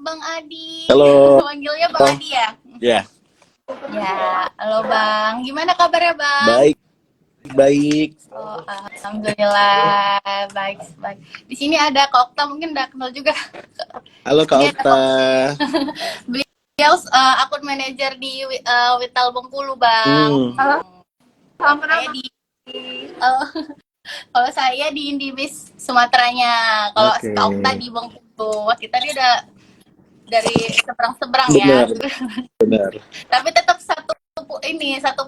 Bang Adi. Halo. Manggilnya Bang Adi ya? Ya, Ya, halo Bang. Gimana kabarnya Bang? baik, baik. Oh, alhamdulillah baik, baik. Di sini ada Kak Okta, mungkin udah kenal juga. Halo Kak Ini ada Okta. Kak. Beliau akun manajer di Wital Bengkulu, Bang. Hmm, Halo. Saya di eh, kalau saya di Indibis Sumateranya. Kalau oke. Kak Okta di Bengkulu. Wah, kita ini udah dari seberang-seberang ya. Benar, benar. Tapi tetap satu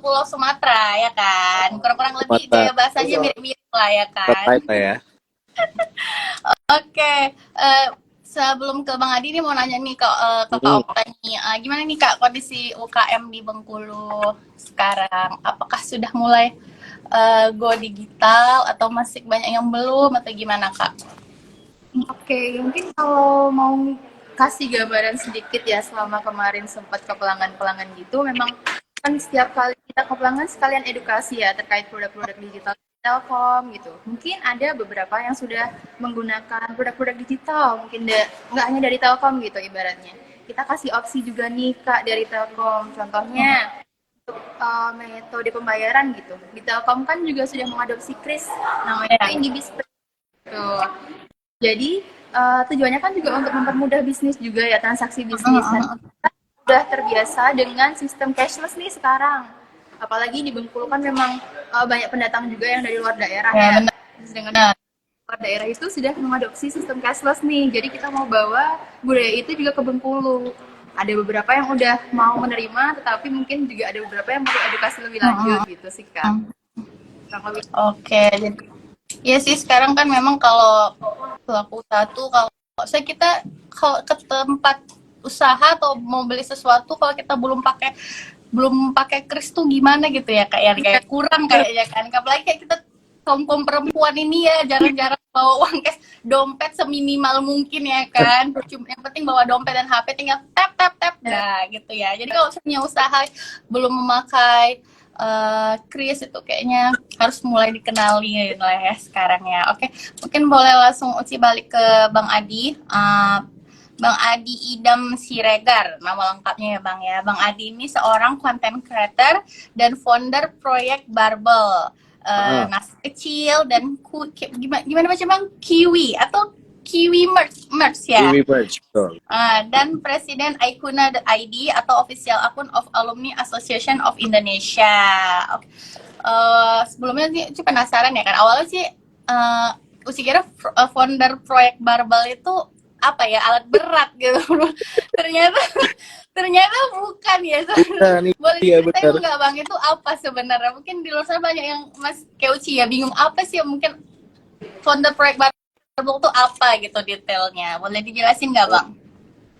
pulau Sumatera ya kan. Kurang-kurang lebih Mata gaya bahasanya mirip-mirip lah ya kan. terkait lah ya. Oke, sebelum ke Bang Adi nih mau nanya nih ke Kak Hmm, Okta nih. Gimana nih Kak kondisi UKM di Bengkulu sekarang? Apakah sudah mulai go digital atau masih banyak yang belum atau gimana Kak? Oke, mungkin kalau mau kasih gambaran sedikit ya selama kemarin sempat ke pelanggan-pelanggan gitu, memang kan setiap kali kita ke pelanggan sekalian edukasi ya terkait produk-produk digital Telkom gitu. Mungkin ada beberapa yang sudah menggunakan produk-produk digital, mungkin nggak hanya dari Telkom gitu ibaratnya. Kita kasih opsi juga nih Kak dari Telkom, contohnya untuk metode pembayaran gitu. Di Telkom kan juga sudah mengadopsi KRIS, namanya itu Indibis. Tuh. Jadi tujuannya kan juga untuk mempermudah bisnis juga ya, transaksi bisnis. Nah, kita sudah terbiasa dengan sistem cashless nih sekarang. Apalagi di Bengkulu kan memang banyak pendatang juga yang dari luar daerah ya. Benar. Dengan luar daerah itu sudah mengadopsi sistem cashless nih. Jadi kita mau bawa budaya itu juga ke Bengkulu. Ada beberapa yang udah mau menerima, tetapi mungkin juga ada beberapa yang perlu edukasi lebih lanjut gitu sih Kak. Oke, jadi ya sih sekarang kan memang kalau pelaku usaha tuh kalau kita kalau ke tempat usaha atau mau beli sesuatu kalau kita belum pakai kris tuh gimana gitu ya kayak kurang kayaknya kan, apalagi kayak kita kaum perempuan ini ya jarang-jarang bawa uang cash, dompet seminimal mungkin ya kan, cuma yang penting bawa dompet dan HP tinggal tap tap tap nah gitu ya. Jadi kalau punya usaha belum memakai kris itu kayaknya harus mulai dikenali lah ya sekarang ya. Oke, mungkin boleh langsung uci balik ke Bang Adi. Bang Adi Idam Siregar, nama lengkapnya ya Bang ya. Bang Adi ini seorang content creator dan founder proyek Barbel. Nasi kecil dan gimana macam Bang? Kiwi atau Kiwi Merch ya. Kiwi Merch, betul. Dan Presiden Aikuna.id atau official akun of Alumni Association of Indonesia. Okay. Sebelumnya sih penasaran ya kan, awalnya sih Uci kira founder proyek Barbel itu apa ya, alat berat gitu. ternyata bukan ya sebenarnya. Boleh diceritain nggak Bang itu apa sebenarnya? Mungkin di luar sana banyak yang kayak Uci ya bingung apa sih mungkin founder proyek Barbel itu apa gitu detailnya. Boleh dijelasin nggak Bang?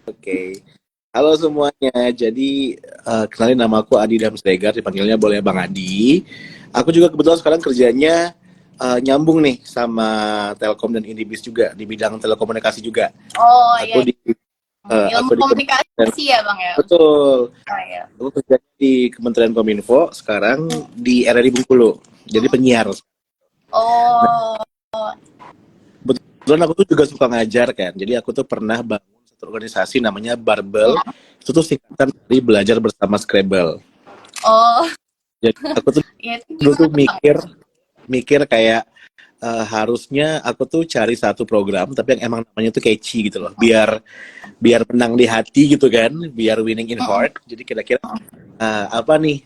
Oke. Halo semuanya. Jadi kenalin, nama aku Adi Idam Siregar, dipanggilnya boleh Bang Adi. Aku juga kebetulan sekarang kerjanya nyambung nih sama Telkom dan Indibis juga di bidang telekomunikasi juga. Oh aku iya. Ilmu komunikasi ya Bang ya. Betul. Oh, iya. Aku kerja di Kementerian Kominfo sekarang di RRI Bengkulu. Jadi penyiar. Oh. Kebetulan aku tuh juga suka ngajar kan. Jadi aku tuh pernah bangun satu organisasi namanya Barbel. Itu tuh singkatan dari belajar bersama Scrabble. Oh. Jadi aku tuh dulu tuh mikir kayak harusnya aku tuh cari satu program tapi yang emang namanya tuh catchy gitu loh, biar menang di hati gitu kan, biar winning in heart. Jadi kira-kira apa nih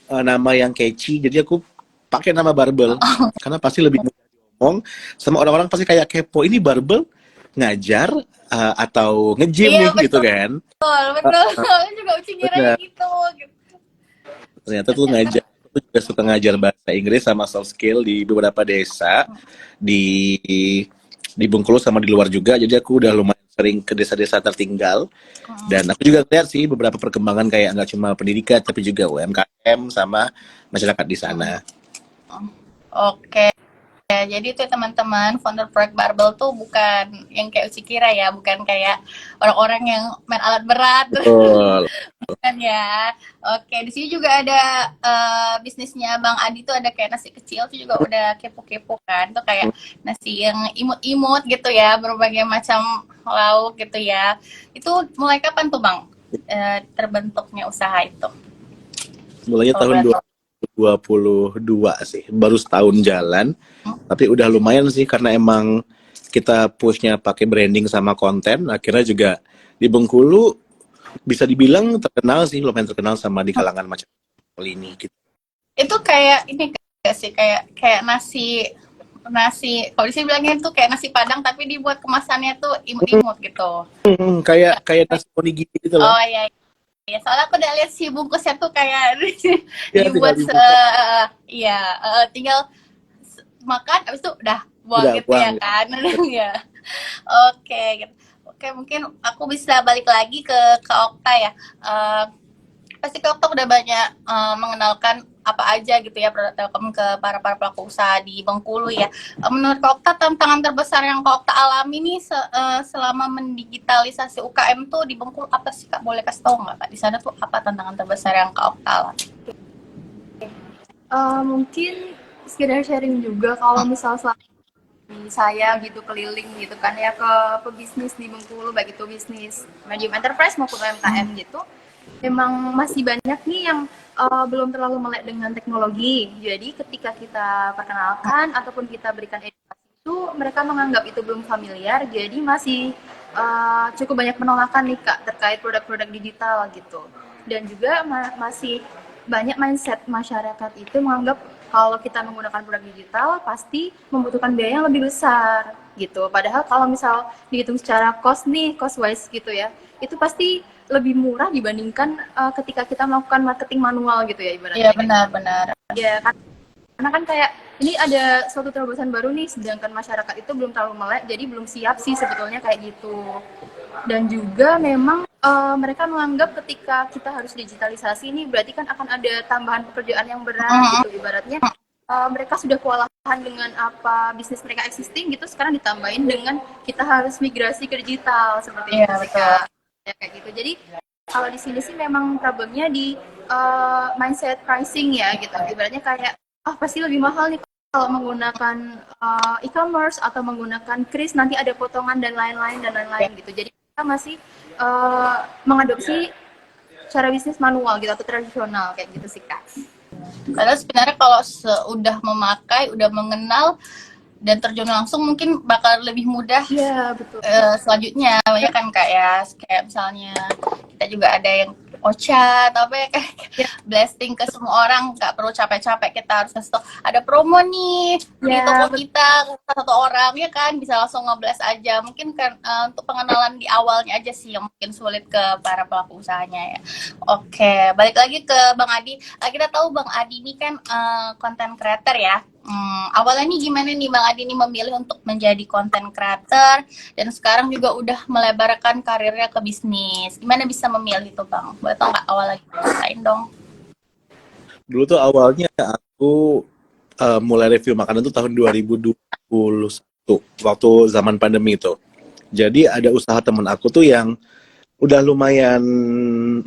nama yang catchy, jadi aku pakai nama Barbel karena pasti lebih mudah diomong sama orang-orang, pasti kayak kepo ini Barbel ngajar atau nge-gym nih gitu kan. Betul. Aku juga kira gitu. Ternyata tuh ngajar. Aku juga suka ngajar bahasa Inggris sama soft skill di beberapa desa di Bengkulu sama di luar juga. Jadi aku udah lumayan sering ke desa-desa tertinggal. Dan aku juga lihat sih beberapa perkembangan kayak nggak cuma pendidikan tapi juga UMKM sama masyarakat di sana. Oke. Ya, jadi itu teman-teman, founder proyek Barbel tuh bukan yang kayak Uci kira ya, bukan kayak orang-orang yang main alat berat, Betul. kan ya. Oke, di sini juga ada bisnisnya Bang Adi tuh ada kayak nasi kecil tuh juga udah kepo-kepo kan, tuh kayak nasi yang imut-imut gitu ya, berbagai macam lauk gitu ya. Itu mulai kapan tuh Bang terbentuknya usaha itu? Mulainya Kalau tahun boleh tahu. 2022 sih, baru setahun jalan, tapi udah lumayan sih karena emang kita pushnya pakai branding sama konten, akhirnya juga di Bengkulu bisa dibilang terkenal sih, lumayan terkenal sama di kalangan macam ini gitu. Itu kayak ini kayak sih kayak nasi nasi kalau di sini bilangnya tuh kayak nasi padang tapi dibuat kemasannya tuh imut-imut gitu. Kayak kayak nasi onigiri gitu loh. Oh iya, iya. Soalnya aku udah lihat si bungkusnya tuh kayak Ya tinggal dibuat dibuka, iya tinggal makan habis itu udah buang udah gitu ya buang. kan. Ya. Oke, gitu. Oke, mungkin aku bisa balik lagi ke Okta ya. Eh, Pasti Kak Okta udah banyak mengenalkan apa aja gitu ya produk Telkom ke para pelaku usaha di Bengkulu ya. Menurut Kak Okta tantangan terbesar yang Kak Okta alami nih selama mendigitalisasi UKM tuh di Bengkulu apa sih Kak? Boleh kasih tahu nggak Kak? Di sana tuh apa tantangan terbesar yang Kak Okta alami? Mungkin sekedar sharing juga kalau misal saya gitu keliling gitu kan ya ke pebisnis di Bengkulu, baik itu bisnis medium enterprise maupun UMKM gitu, memang masih banyak nih yang belum terlalu melek dengan teknologi. Jadi ketika kita perkenalkan ataupun kita berikan edukasi itu, mereka menganggap itu belum familiar, jadi masih cukup banyak penolakan nih Kak terkait produk-produk digital gitu. Dan juga masih banyak mindset masyarakat itu menganggap kalau kita menggunakan produk digital pasti membutuhkan biaya yang lebih besar gitu. Padahal kalau misal dihitung secara cost nih, cost wise gitu ya, itu pasti lebih murah dibandingkan ketika kita melakukan marketing manual gitu ya ibaratnya. Iya benar-benar. Ya, karena kan kayak ini ada suatu terobosan baru nih, sedangkan masyarakat itu belum terlalu melek, jadi belum siap sih sebetulnya kayak gitu. Dan juga memang mereka menganggap ketika kita harus digitalisasi ini berarti kan akan ada tambahan pekerjaan yang berat gitu ibaratnya. Mereka sudah kewalahan dengan apa bisnis mereka existing gitu, sekarang ditambahin dengan kita harus migrasi ke digital seperti Iya itu sih betul. Kak. Ya, kayak gitu. Jadi kalau di sini sih memang problemnya di mindset pricing ya gitu. Ibaratnya kayak pasti lebih mahal nih kalau menggunakan e-commerce atau menggunakan kris, nanti ada potongan dan lain-lain gitu. Jadi kita masih mengadopsi cara bisnis manual gitu atau tradisional kayak gitu sih Kak. Karena sebenarnya kalau udah memakai, udah mengenal dan terjun langsung mungkin bakal lebih mudah. Iya betul. Selanjutnya ya kan kayak misalnya kita juga ada yang Ocha atau apa ya kayak Ya. blasting ke semua orang, nggak perlu capek-capek kita harus ngasih tau ada promo nih di toko kita satu orang ya kan bisa langsung ngeblast aja. Mungkin kan untuk pengenalan di awalnya aja sih yang mungkin sulit ke para pelaku usahanya ya. Oke, balik lagi ke Bang Adi. Kita tahu Bang Adi ini kan content creator ya. Awalnya nih gimana nih Bang Adi nih memilih untuk menjadi content creator dan sekarang juga udah melebarkan karirnya ke bisnis. Gimana bisa memilih itu Bang? Boleh tau nggak awalnya ceritain dong? Dulu tuh awalnya aku mulai review makanan tuh tahun 2021 waktu zaman pandemi itu. Jadi ada usaha temen aku tuh yang udah lumayan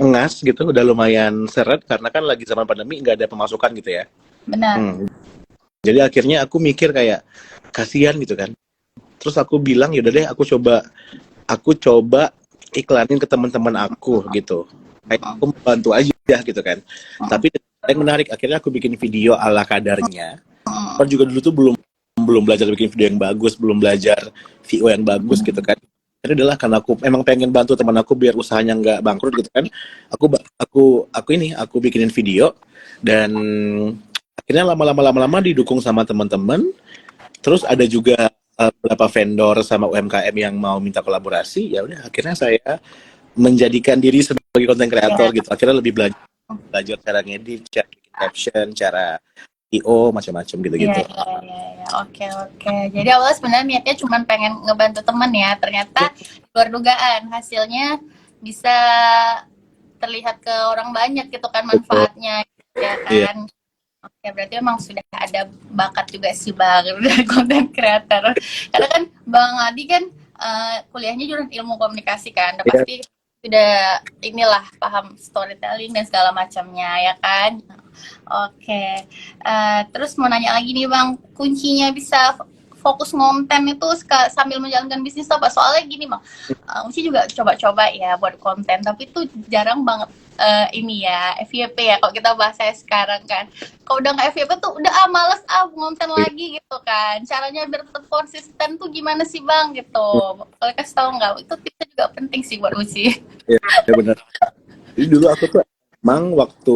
ngas gitu, udah lumayan seret karena kan lagi zaman pandemi nggak ada pemasukan gitu ya. Benar. Jadi akhirnya aku mikir kayak kasihan gitu kan. Terus aku bilang yaudah deh aku coba iklanin ke teman-teman aku gitu. Kayak aku bantu aja gitu kan. Tapi yang menarik akhirnya aku bikin video ala kadarnya. Kan juga dulu tuh belum belajar bikin video yang bagus, belum belajar VO yang bagus gitu kan. Itu adalah karena aku emang pengen bantu teman aku biar usahanya nggak bangkrut gitu kan. Aku bikinin video dan akhirnya lama-lama didukung sama teman-teman. Terus ada juga beberapa vendor sama UMKM yang mau minta kolaborasi. Ya udah akhirnya saya menjadikan diri sebagai content creator gitu. Akhirnya lebih belajar cara ngedit, cara bikin caption, cara IO macam-macam gitu-gitu. Iya. Oke. Jadi awalnya sebenarnya niatnya cuma pengen ngebantu teman ya. Ternyata luar dugaan hasilnya bisa terlihat ke orang banyak gitu kan manfaatnya ya Iya. kan. Oke, berarti memang sudah ada bakat juga sih Bang, udah content creator. Karena kan Bang Adi kan kuliahnya jurusan ilmu komunikasi kan, udah Ya, pasti sudah inilah paham storytelling dan segala macamnya ya kan. Oke, terus mau nanya lagi nih Bang, kuncinya bisa fokus konten itu sambil menjalankan bisnis apa? Soalnya gini Bang, Uci juga coba-coba ya buat konten, tapi itu jarang banget ini ya FYP ya kalau kita bahasnya sekarang kan. Kalau udah nggak FYP tuh udah males ngonten lagi gitu kan. Caranya biar tetap konsisten tuh gimana sih Bang gitu? Boleh kasih tahu nggak? Itu tipsnya juga penting sih buat Uci. ya benar. Jadi dulu aku tuh emang waktu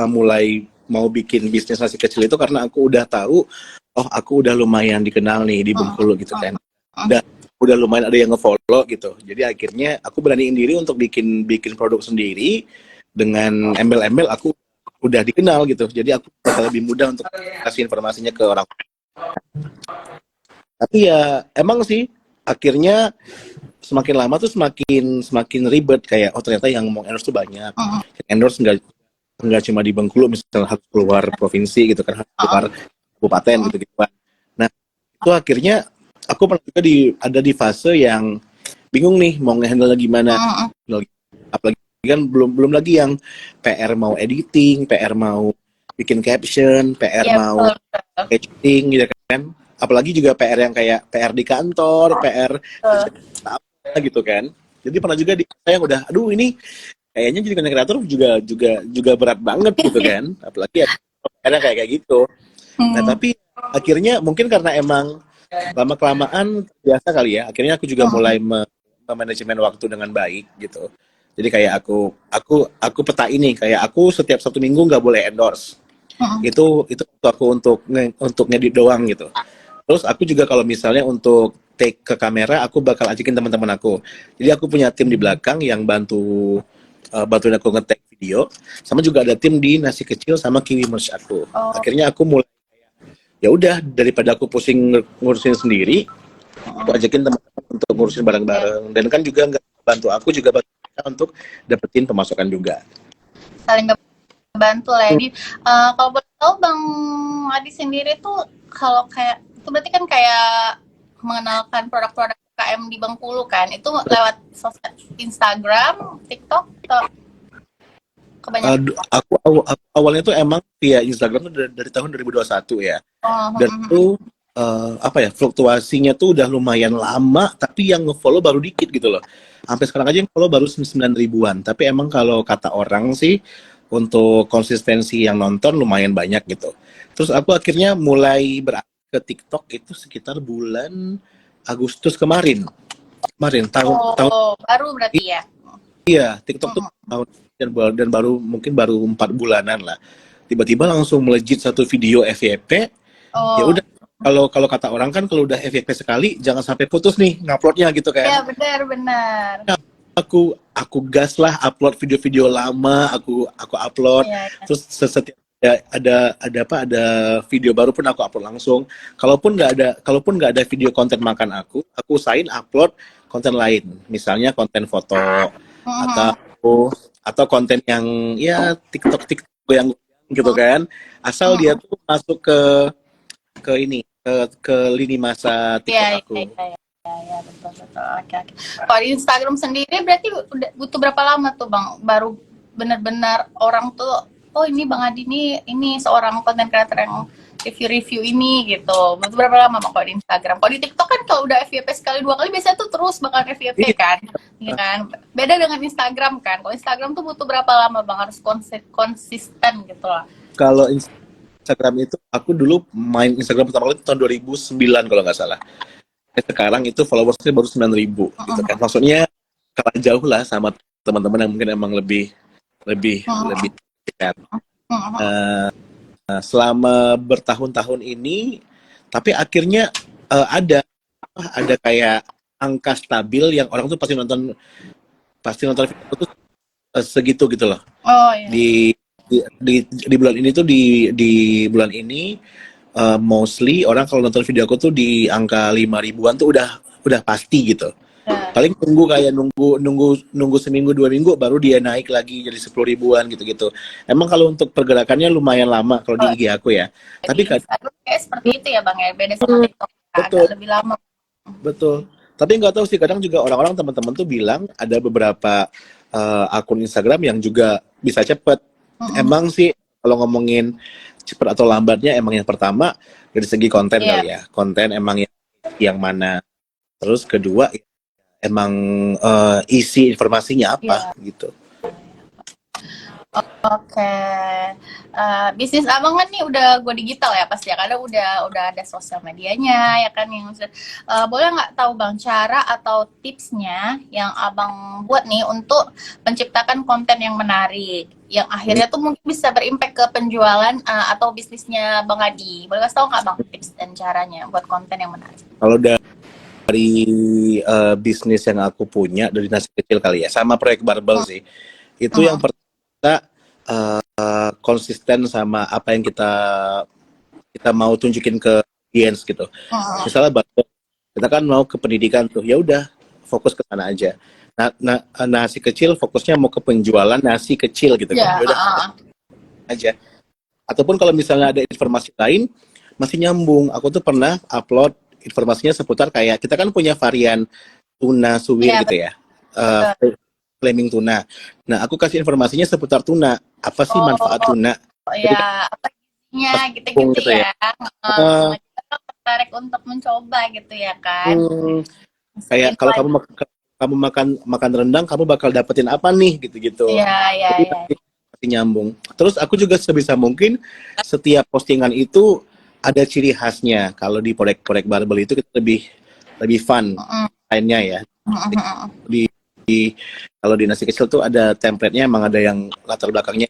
mulai mau bikin bisnis nasi kecil itu karena aku udah tahu, oh aku udah lumayan dikenal nih di Bengkulu gitu kan. Udah lumayan ada yang ngefollow gitu. Jadi akhirnya aku beraniin diri untuk bikin produk sendiri dengan embel-embel aku udah dikenal gitu. Jadi aku bakal lebih mudah untuk kasih informasinya ke orang. Tapi ya emang sih akhirnya semakin lama tuh semakin ribet, kayak oh ternyata yang mau endorse tuh banyak. Yang endorse nggak cuma di Bengkulu, misalnya harus keluar provinsi gitu kan, harus keluar kabupaten gitu gitu. Nah itu akhirnya aku pernah juga ada di fase yang bingung nih mau ngehandle gimana. Apalagi kan belum lagi yang PR mau editing, PR mau bikin caption, PR mau editing gitu kan. Apalagi juga PR yang kayak PR di kantor, PR apa gitu kan. Jadi pernah juga di saya yang udah aduh ini kayaknya jadi content creator juga berat banget gitu kan. Apalagi ya PR kayak gitu. Nah, tapi akhirnya mungkin karena emang lama-kelamaan biasa kali ya, akhirnya aku juga mulai manajemen waktu dengan baik gitu. Jadi kayak aku peta ini, kayak aku setiap Sabtu Minggu nggak boleh endorse. Itu aku untuk ngedit doang gitu. Terus aku juga kalau misalnya untuk take ke kamera, aku bakal ajakin teman-teman aku. Jadi aku punya tim di belakang yang bantuin aku nge-take video, sama juga ada tim di Nasi Kecil sama Kiwi Merch aku. Akhirnya aku mulai ya udah, daripada aku pusing ngurusin sendiri, aku ajakin teman-teman untuk ngurusin bareng-bareng, dan kan juga nggak bantu aku juga bantu mereka untuk dapetin pemasukan juga. Saling bantu lah. Jadi kalau boleh tahu Bang Adi sendiri tuh kalau kayak itu berarti kan kayak mengenalkan produk-produk UKM di Bengkulu kan, itu lewat sosmed Instagram, TikTok atau kebanyakan? Aku awalnya tuh emang via Instagram tuh dari tahun 2021 ya. Dan itu apa ya, fluktuasinya tuh udah lumayan lama, tapi yang nge-follow baru dikit gitu loh. Sampai sekarang aja yang follow baru 9 ribuan. Tapi emang kalau kata orang sih untuk konsistensi yang nonton lumayan banyak gitu. Terus aku akhirnya mulai beralih ke TikTok itu sekitar bulan Agustus kemarin tahun baru berarti ya. Iya, TikTok tuh tahun dan baru 4 bulanan lah. Tiba-tiba langsung melejit satu video FYP. Ya udah, kalau kata orang kan kalau udah FYP sekali jangan sampai putus nih nguploadnya gitu kan. Iya, benar. Nah, aku gas lah upload video-video lama, aku upload. Terus setiap ada video baru pun aku upload langsung. Kalaupun nggak ada video konten makan aku usahain upload konten lain, misalnya konten foto atau konten yang ya TikTok yang gitu kan, asal dia tuh masuk ke ini ke lini masa TikTok aku. Ya, betul. Oke. Kalau di Instagram sendiri berarti udah butuh berapa lama tuh Bang baru benar-benar orang tuh oh ini Bang Adi ini seorang content creator yang review ini gitu. Butuh berapa lama Bang kalau di Instagram? Kalau di TikTok kan kalau udah FYP sekali 2 kali biasanya tuh terus bakal FYP kan. Iya kan? Beda dengan Instagram kan. Kalau Instagram tuh butuh berapa lama Bang harus konsisten gitu lah. Kalau Instagram itu aku dulu main Instagram pertama kali tahun 2009 kalau nggak salah. Sekarang itu followersnya baru 9.000 gitu kan. Maksudnya kalah jauh lah sama teman-teman yang mungkin emang lebih dekat. Selama bertahun-tahun ini, tapi akhirnya ada kayak angka stabil yang orang tuh pasti nonton video tuh segitu gitu loh. Di bulan ini tuh di bulan ini mostly orang kalau nonton video aku tuh di angka 5 ribuan tuh udah pasti gitu. Ya. Paling nunggu seminggu 2 minggu baru dia naik lagi jadi 10 ribuan gitu-gitu. Emang kalau untuk pergerakannya lumayan lama kalau di Kalau IG aku ya. di Tapi Instagram kayak seperti itu ya Bang ya, beda sama TikTok agak betul, lebih lama. betul. Tapi nggak tahu sih, kadang juga orang-orang teman-teman tuh bilang ada beberapa akun Instagram yang juga bisa cepet. Mm-mm. Emang sih kalau ngomongin cepet atau lambatnya emang yang pertama dari segi konten Iya, kali ya. Konten emang yang mana. Terus kedua emang isi informasinya apa iya. gitu. Oke. Bisnis abang kan nih udah go digital ya pasti ya, karena udah ada sosial medianya ya kan yang boleh nggak tahu bang cara atau tipsnya yang abang buat nih untuk menciptakan konten yang menarik, yang akhirnya tuh mungkin bisa berimpact ke penjualan atau bisnisnya Bang Adi. Boleh kasih tahu nggak bang tips dan caranya buat konten yang menarik? Kalau dari bisnis yang aku punya dari nasi kecil kali ya, sama proyek barbel sih. Itu yang Hmm. pertama konsisten sama apa yang kita mau tunjukin ke audience gitu. Hmm. Misalnya barbel, kita kan mau ke pendidikan tuh, ya udah fokus ke sana aja. Nasi kecil fokusnya mau ke penjualan nasi kecil gitu kan. Ya, Ya udah aja. Ataupun kalau misalnya ada informasi lain masih nyambung. Aku tuh pernah upload informasinya seputar kayak kita kan punya varian tuna suwir ya gitu ya. betul. Flaming tuna. Nah, aku kasih informasinya seputar tuna. Apa sih manfaat Oh tuna? Jadi kan ya, apa gizinya pas gitu-gitu gitu ya. ya. Eh, Kita tertarik untuk mencoba gitu ya kan. hmm, kayak Masukin kalau lagi. kamu makan makan rendang, kamu bakal dapetin apa nih gitu-gitu. Iya, iya, Jadi iya. masih nyambung. Terus aku juga sebisa mungkin setiap postingan itu ada ciri khasnya. Kalau di proyek barbel itu kita lebih lebih fun Mm, lainnya ya. mm, mm, mm. Di kalau di nasi kecil tuh ada template-nya, emang ada yang latar belakangnya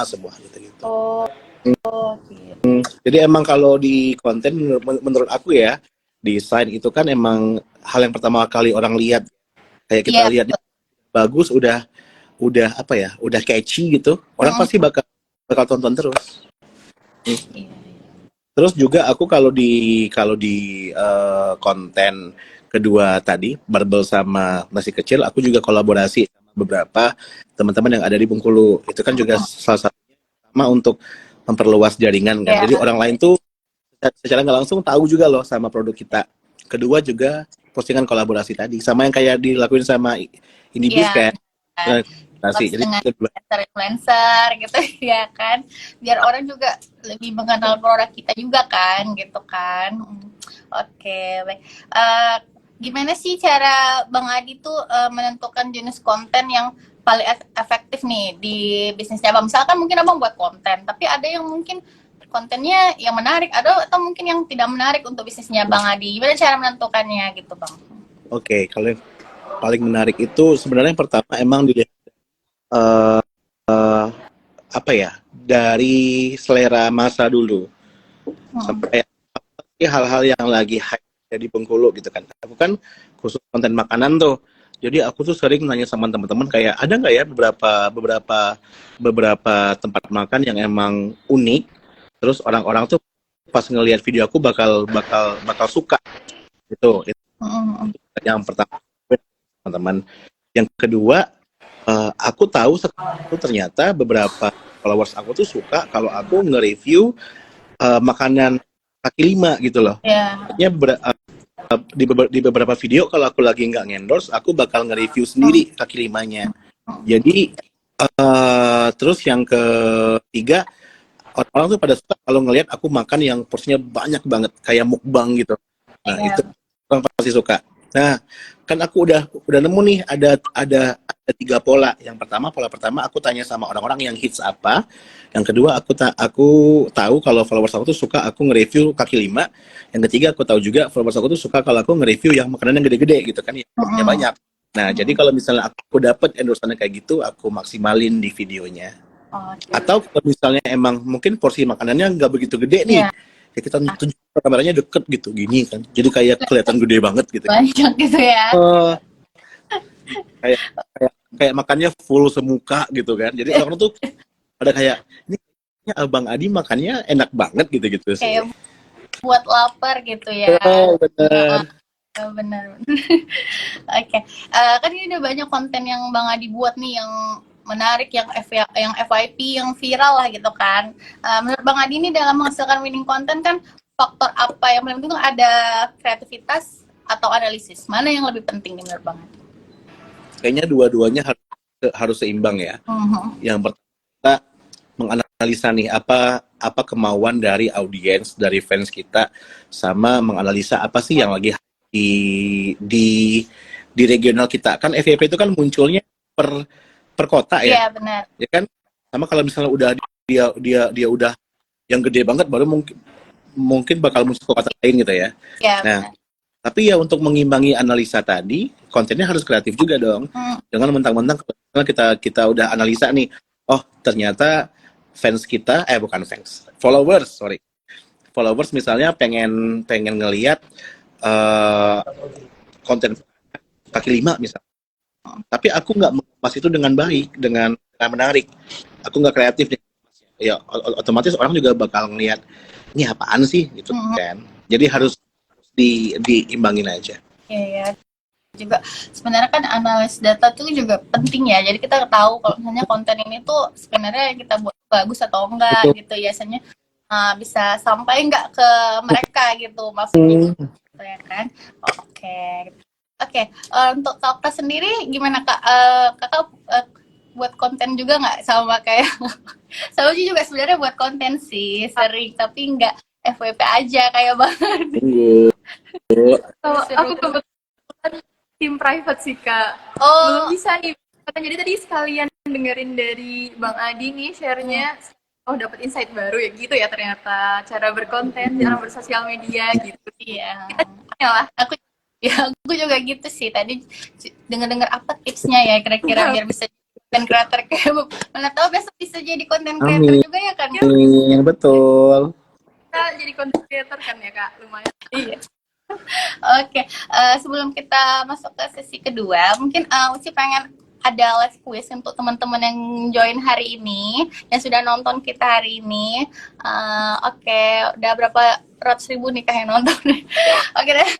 semua gitu-gitu. Oh, gitu. Jadi emang kalau di konten menurut aku ya, desain itu kan emang hal yang pertama kali orang lihat. Kayak kita Iya, lihat betul. bagus, udah apa ya, udah catchy gitu, orang Mm, pasti bakal bakal tonton terus. iya. Terus juga aku kalau di konten kedua tadi barbel sama nasi kecil, aku juga kolaborasi sama beberapa teman-teman yang ada di Bengkulu. Itu kan juga salah satunya sama untuk memperluas jaringan kan. Iya, Jadi orang lain tuh secara nggak langsung tahu juga loh sama produk kita. Kedua juga postingan kolaborasi tadi sama yang kayak dilakuin sama Indibis iya. kayak kolaborasi. Kolaps Jadi dengan influencer gitu ya kan, biar orang juga lebih mengenal produk kita juga kan gitu kan. Oke, baik. Eh, Gimana sih cara Bang Adi tuh menentukan jenis konten yang paling efektif nih di bisnisnya Abang? Misalkan mungkin Abang buat konten tapi ada yang mungkin kontennya yang menarik, ada atau mungkin yang tidak menarik untuk bisnisnya Bang Adi. Gimana cara menentukannya gitu Bang? oke, kalau yang paling menarik itu sebenarnya yang pertama emang dilihat eh, apa ya, dari selera masa dulu Hmm. sampai hal-hal yang lagi hype di Bengkulu gitu kan. Aku kan khusus konten makanan tuh. Jadi aku tuh sering nanya sama teman-teman kayak ada nggak ya beberapa tempat makan yang emang unik. Terus orang-orang tuh pas ngelihat video aku bakal bakal bakal suka gitu. Itu Hmm. yang pertama teman-teman. Yang kedua, aku tahu tuh ternyata beberapa followers aku tuh suka kalau aku nge-review makanan kaki lima gitu loh. Ya. Artinya di beberapa video kalau aku lagi nggak ngendorse, aku bakal nge-review sendiri kaki limanya. Jadi terus yang ketiga, orang-orang tuh pada suka kalau ngelihat aku makan yang porsinya banyak banget kayak mukbang gitu. Nah, itu Ya. orang pasti suka. Nah, kan aku udah nemu nih ada 3 pola. Pola pertama aku tanya sama orang-orang yang hits apa. Yang kedua aku tahu kalau followers aku tuh suka aku nge-review kaki lima. Yang ketiga aku tahu juga followers aku tuh suka kalau aku nge-review yang makanan yang gede-gede gitu kan, yang Hmm. banyak. Nah, jadi kalau misalnya aku dapet endorsement kayak gitu, aku maksimalin di videonya. Oke. Atau kalau misalnya emang mungkin porsi makanannya nggak begitu gede nih, Ya, ya kita tunjuk kameranya deket gitu, gini kan. Jadi kayak kelihatan gede banget gitu kan. banyak gitu ya. Eh, kayak kayak makannya full semuka gitu kan. Jadi orang tuh pada kayak ini kayaknya Abang Adi makannya enak banget gitu-gitu sih. Kayak buat lapar gitu ya. Oh, bener. benar. Oke. Kan ini udah banyak konten yang Bang Adi buat nih yang menarik, yang FYP, yang viral lah gitu kan. Menurut Bang Adi ini dalam menghasilkan winning content kan faktor apa yang paling penting tuh ada kreativitas atau analisis? Mana yang lebih penting nih menurut Bang Adi? Kayaknya dua-duanya harus seimbang ya. Yang pertama kita menganalisa nih apa kemauan dari audiens, dari fans kita, sama menganalisa apa sih yang lagi di regional kita. Kan FYP itu kan munculnya per kota ya. Iya, benar. Ya kan? Sama kalau misalnya udah dia udah yang gede banget, baru mungkin bakal muncul ke kota lain gitu ya. Iya, Nah, benar. tapi ya untuk mengimbangi analisa tadi, kontennya harus kreatif juga dong. Jangan mentang-mentang kita udah analisa nih, oh ternyata fans kita, bukan fans, followers misalnya pengen ngelihat konten kaki lima misalnya. Tapi aku nggak mengemas itu dengan baik, dengan menarik. Aku nggak kreatif, ya otomatis orang juga bakal ngelihat ini apaan sih gitu kan. Jadi harus diimbangin aja. Iya, juga sebenarnya kan analis data tuh juga penting ya. Jadi kita tahu kalau misalnya konten ini tuh sebenarnya kita buat bagus atau enggak. Betul. Gitu biasanya bisa sampai enggak ke mereka gitu maksudnya gitu ya kan. Oke. Untuk Kakak sendiri gimana Kak? Kakak buat konten juga nggak sama kayak sama sih juga sebenarnya buat konten sih sering tapi nggak FWP aja kayak banget. Kalau aku kebetulan tim private sih Kak. Oh, Belum bisa nih. Jadi tadi sekalian dengerin dari Bang Adi nih share-nya. Oh, dapat insight baru ya gitu ya ternyata cara berkonten, cara bersosial media gitu. iya. Ya lah. Aku juga gitu sih. Tadi dengar apa tipsnya ya kira-kira biar bisa konten creator kayak mana tahu besok bisa jadi konten creator juga ya kan? Amin, betul. Kita jadi content creator kan ya Kak, lumayan. Iya. Oke, sebelum kita masuk ke sesi kedua, mungkin Uci pengen ada live quiz untuk teman-teman yang join hari ini, yang sudah nonton kita hari ini. Oke, udah berapa ratus ribu nih yang nonton? Oke deh.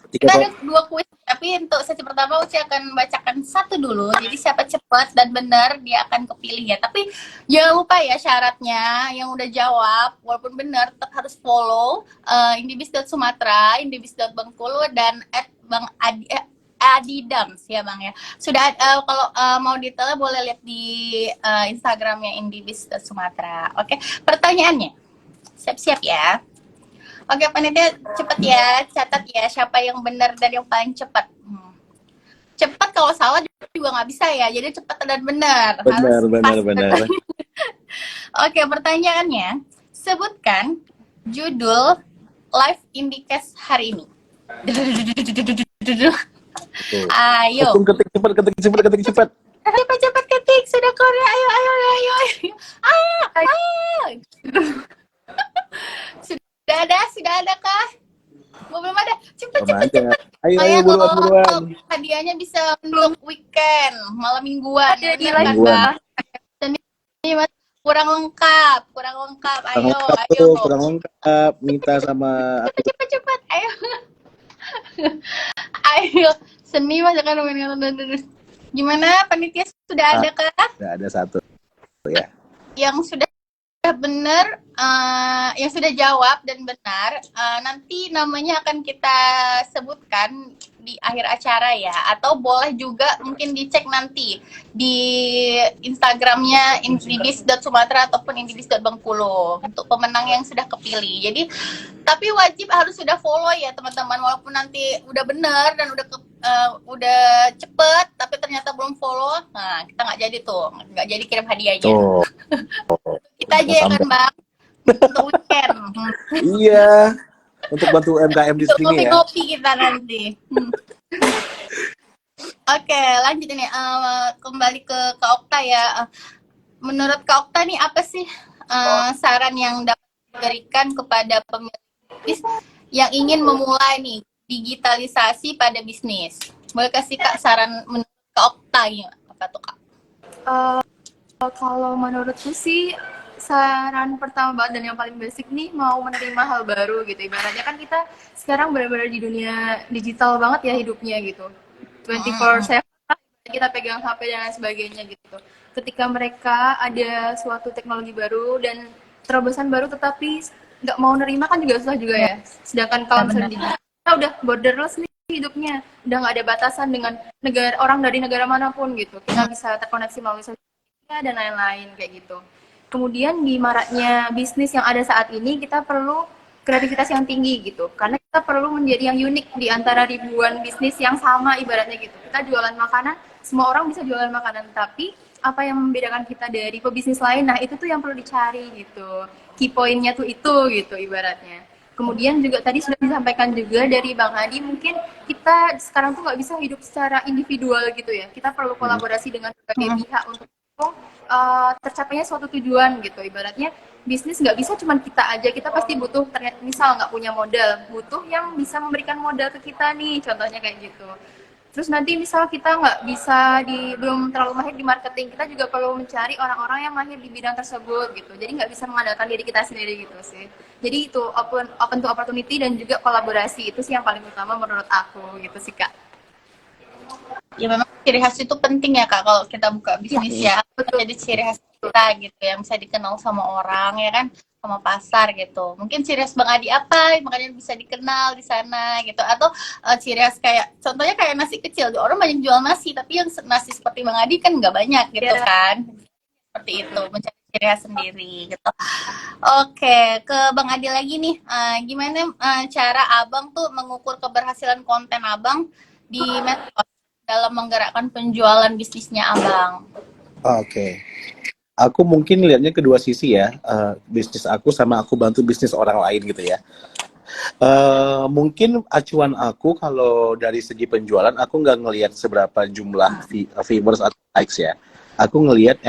Kita ada 2 kuis, tapi untuk sesi pertama Uci akan bacakan 1 dulu. Jadi siapa cepat dan benar dia akan kepilih ya. Tapi jangan lupa ya syaratnya yang udah jawab walaupun benar tetap harus follow indibis.sumatera, indibis.bengkulu dan @bangadi.adidams ya Bang ya. Sudah kalau mau detailnya boleh lihat di Instagramnya indibis.sumatera. Oke, pertanyaannya. Siap-siap ya. Oke, panitia cepet ya, catat ya siapa yang benar dan yang paling cepat. Cepat kalau salah juga nggak bisa ya, jadi cepat dan benar. Benar. Oke, pertanyaannya, sebutkan judul live Indicast hari ini. Ayo. Ketik cepat. Cepat ketik, sudah Korea, ayo. Sudah ada kah? Belum ada. Cepet. Ayo buruan. Hadiahnya bisa untuk weekend, malam mingguan. Ada di Bener live kan, Bang. Ini kurang lengkap. Ayo. Kurang lengkap. Minta sama Cepet. Ayo. Ayo. Seni mas kan gimana panitia sudah ada kah? Sudah ada 1 ya. Yang sudah benar, yang sudah jawab dan benar, nanti namanya akan kita sebutkan di akhir acara ya, atau boleh juga mungkin dicek nanti di Instagramnya indibis.sumatera ataupun indibis.bengkulu untuk pemenang yang sudah kepilih. Jadi tapi wajib harus sudah follow ya teman-teman, walaupun nanti udah benar dan udah cepet tapi ternyata belum follow, nah kita nggak jadi kirim hadiahnya. Kita aja ya kan Bang, untuk weekend. Iya, untuk bantu UMKM di sini ya. Kopi kita nanti. Oke, lanjut ini kembali ke Kak Okta ya. Menurut Kak Okta nih apa sih saran yang dapat diberikan kepada pemilik bisnis yang ingin memulai nih digitalisasi pada bisnis? Boleh kasih Kak saran menurut Kak Okta ya? Apa tuh Kak? Kalau menurutku sih saran pertama banget dan yang paling basic nih, mau menerima hal baru gitu. Ibaratnya kan kita sekarang benar-benar di dunia digital banget ya hidupnya gitu. 24/7 kita pegang HP dan lain sebagainya gitu. Ketika mereka ada suatu teknologi baru dan terobosan baru tetapi nggak mau nerima kan juga susah juga Ya, ya. Sedangkan kalau benar. misalnya di kita udah borderless nih hidupnya, udah nggak ada batasan dengan negara orang dari negara manapun gitu. Kita bisa terkoneksi melalui sosial media dan lain-lain kayak gitu. Kemudian di maraknya bisnis yang ada saat ini, kita perlu kreativitas yang tinggi gitu. Karena kita perlu menjadi yang unik di antara ribuan bisnis yang sama ibaratnya gitu. Kita jualan makanan, semua orang bisa jualan makanan, tapi apa yang membedakan kita dari pebisnis lain, nah itu tuh yang perlu dicari gitu. Key point-nya tuh itu gitu ibaratnya. Kemudian juga tadi sudah disampaikan juga dari Bang Hadi, mungkin kita sekarang tuh nggak bisa hidup secara individual gitu ya. Kita perlu kolaborasi dengan berbagai pihak untuk tercapainya suatu tujuan gitu. Ibaratnya bisnis nggak bisa cuma kita aja, kita pasti butuh, misal nggak punya modal, butuh yang bisa memberikan modal ke kita nih, contohnya kayak gitu. Terus nanti misal kita nggak bisa belum terlalu mahir di marketing, kita juga perlu mencari orang-orang yang mahir di bidang tersebut gitu. Jadi nggak bisa mengandalkan diri kita sendiri gitu sih. Jadi itu open to opportunity dan juga kolaborasi, itu sih yang paling utama menurut aku gitu sih Kak. Ya memang ciri khas itu penting ya Kak, kalau kita buka bisnis ya, jadi ciri khas kita gitu yang bisa dikenal sama orang ya kan, sama pasar gitu. Mungkin ciri khas Bang Adi apa makanya bisa dikenal di sana gitu, atau ciri khas kayak contohnya kayak nasi kecil, orang banyak jual nasi tapi yang nasi seperti Bang Adi kan nggak banyak gitu kan. Seperti itu, mencari ciri khas sendiri gitu. Oke, ke Bang Adi lagi nih. Gimana cara Abang tuh mengukur keberhasilan konten Abang di medsos dalam menggerakkan penjualan bisnisnya Abang? Oke. Aku mungkin lihatnya kedua sisi ya, bisnis aku sama aku bantu bisnis orang lain gitu ya. Mungkin acuan aku kalau dari segi penjualan, aku nggak ngelihat seberapa jumlah viewers atau likes ya. Aku ngelihat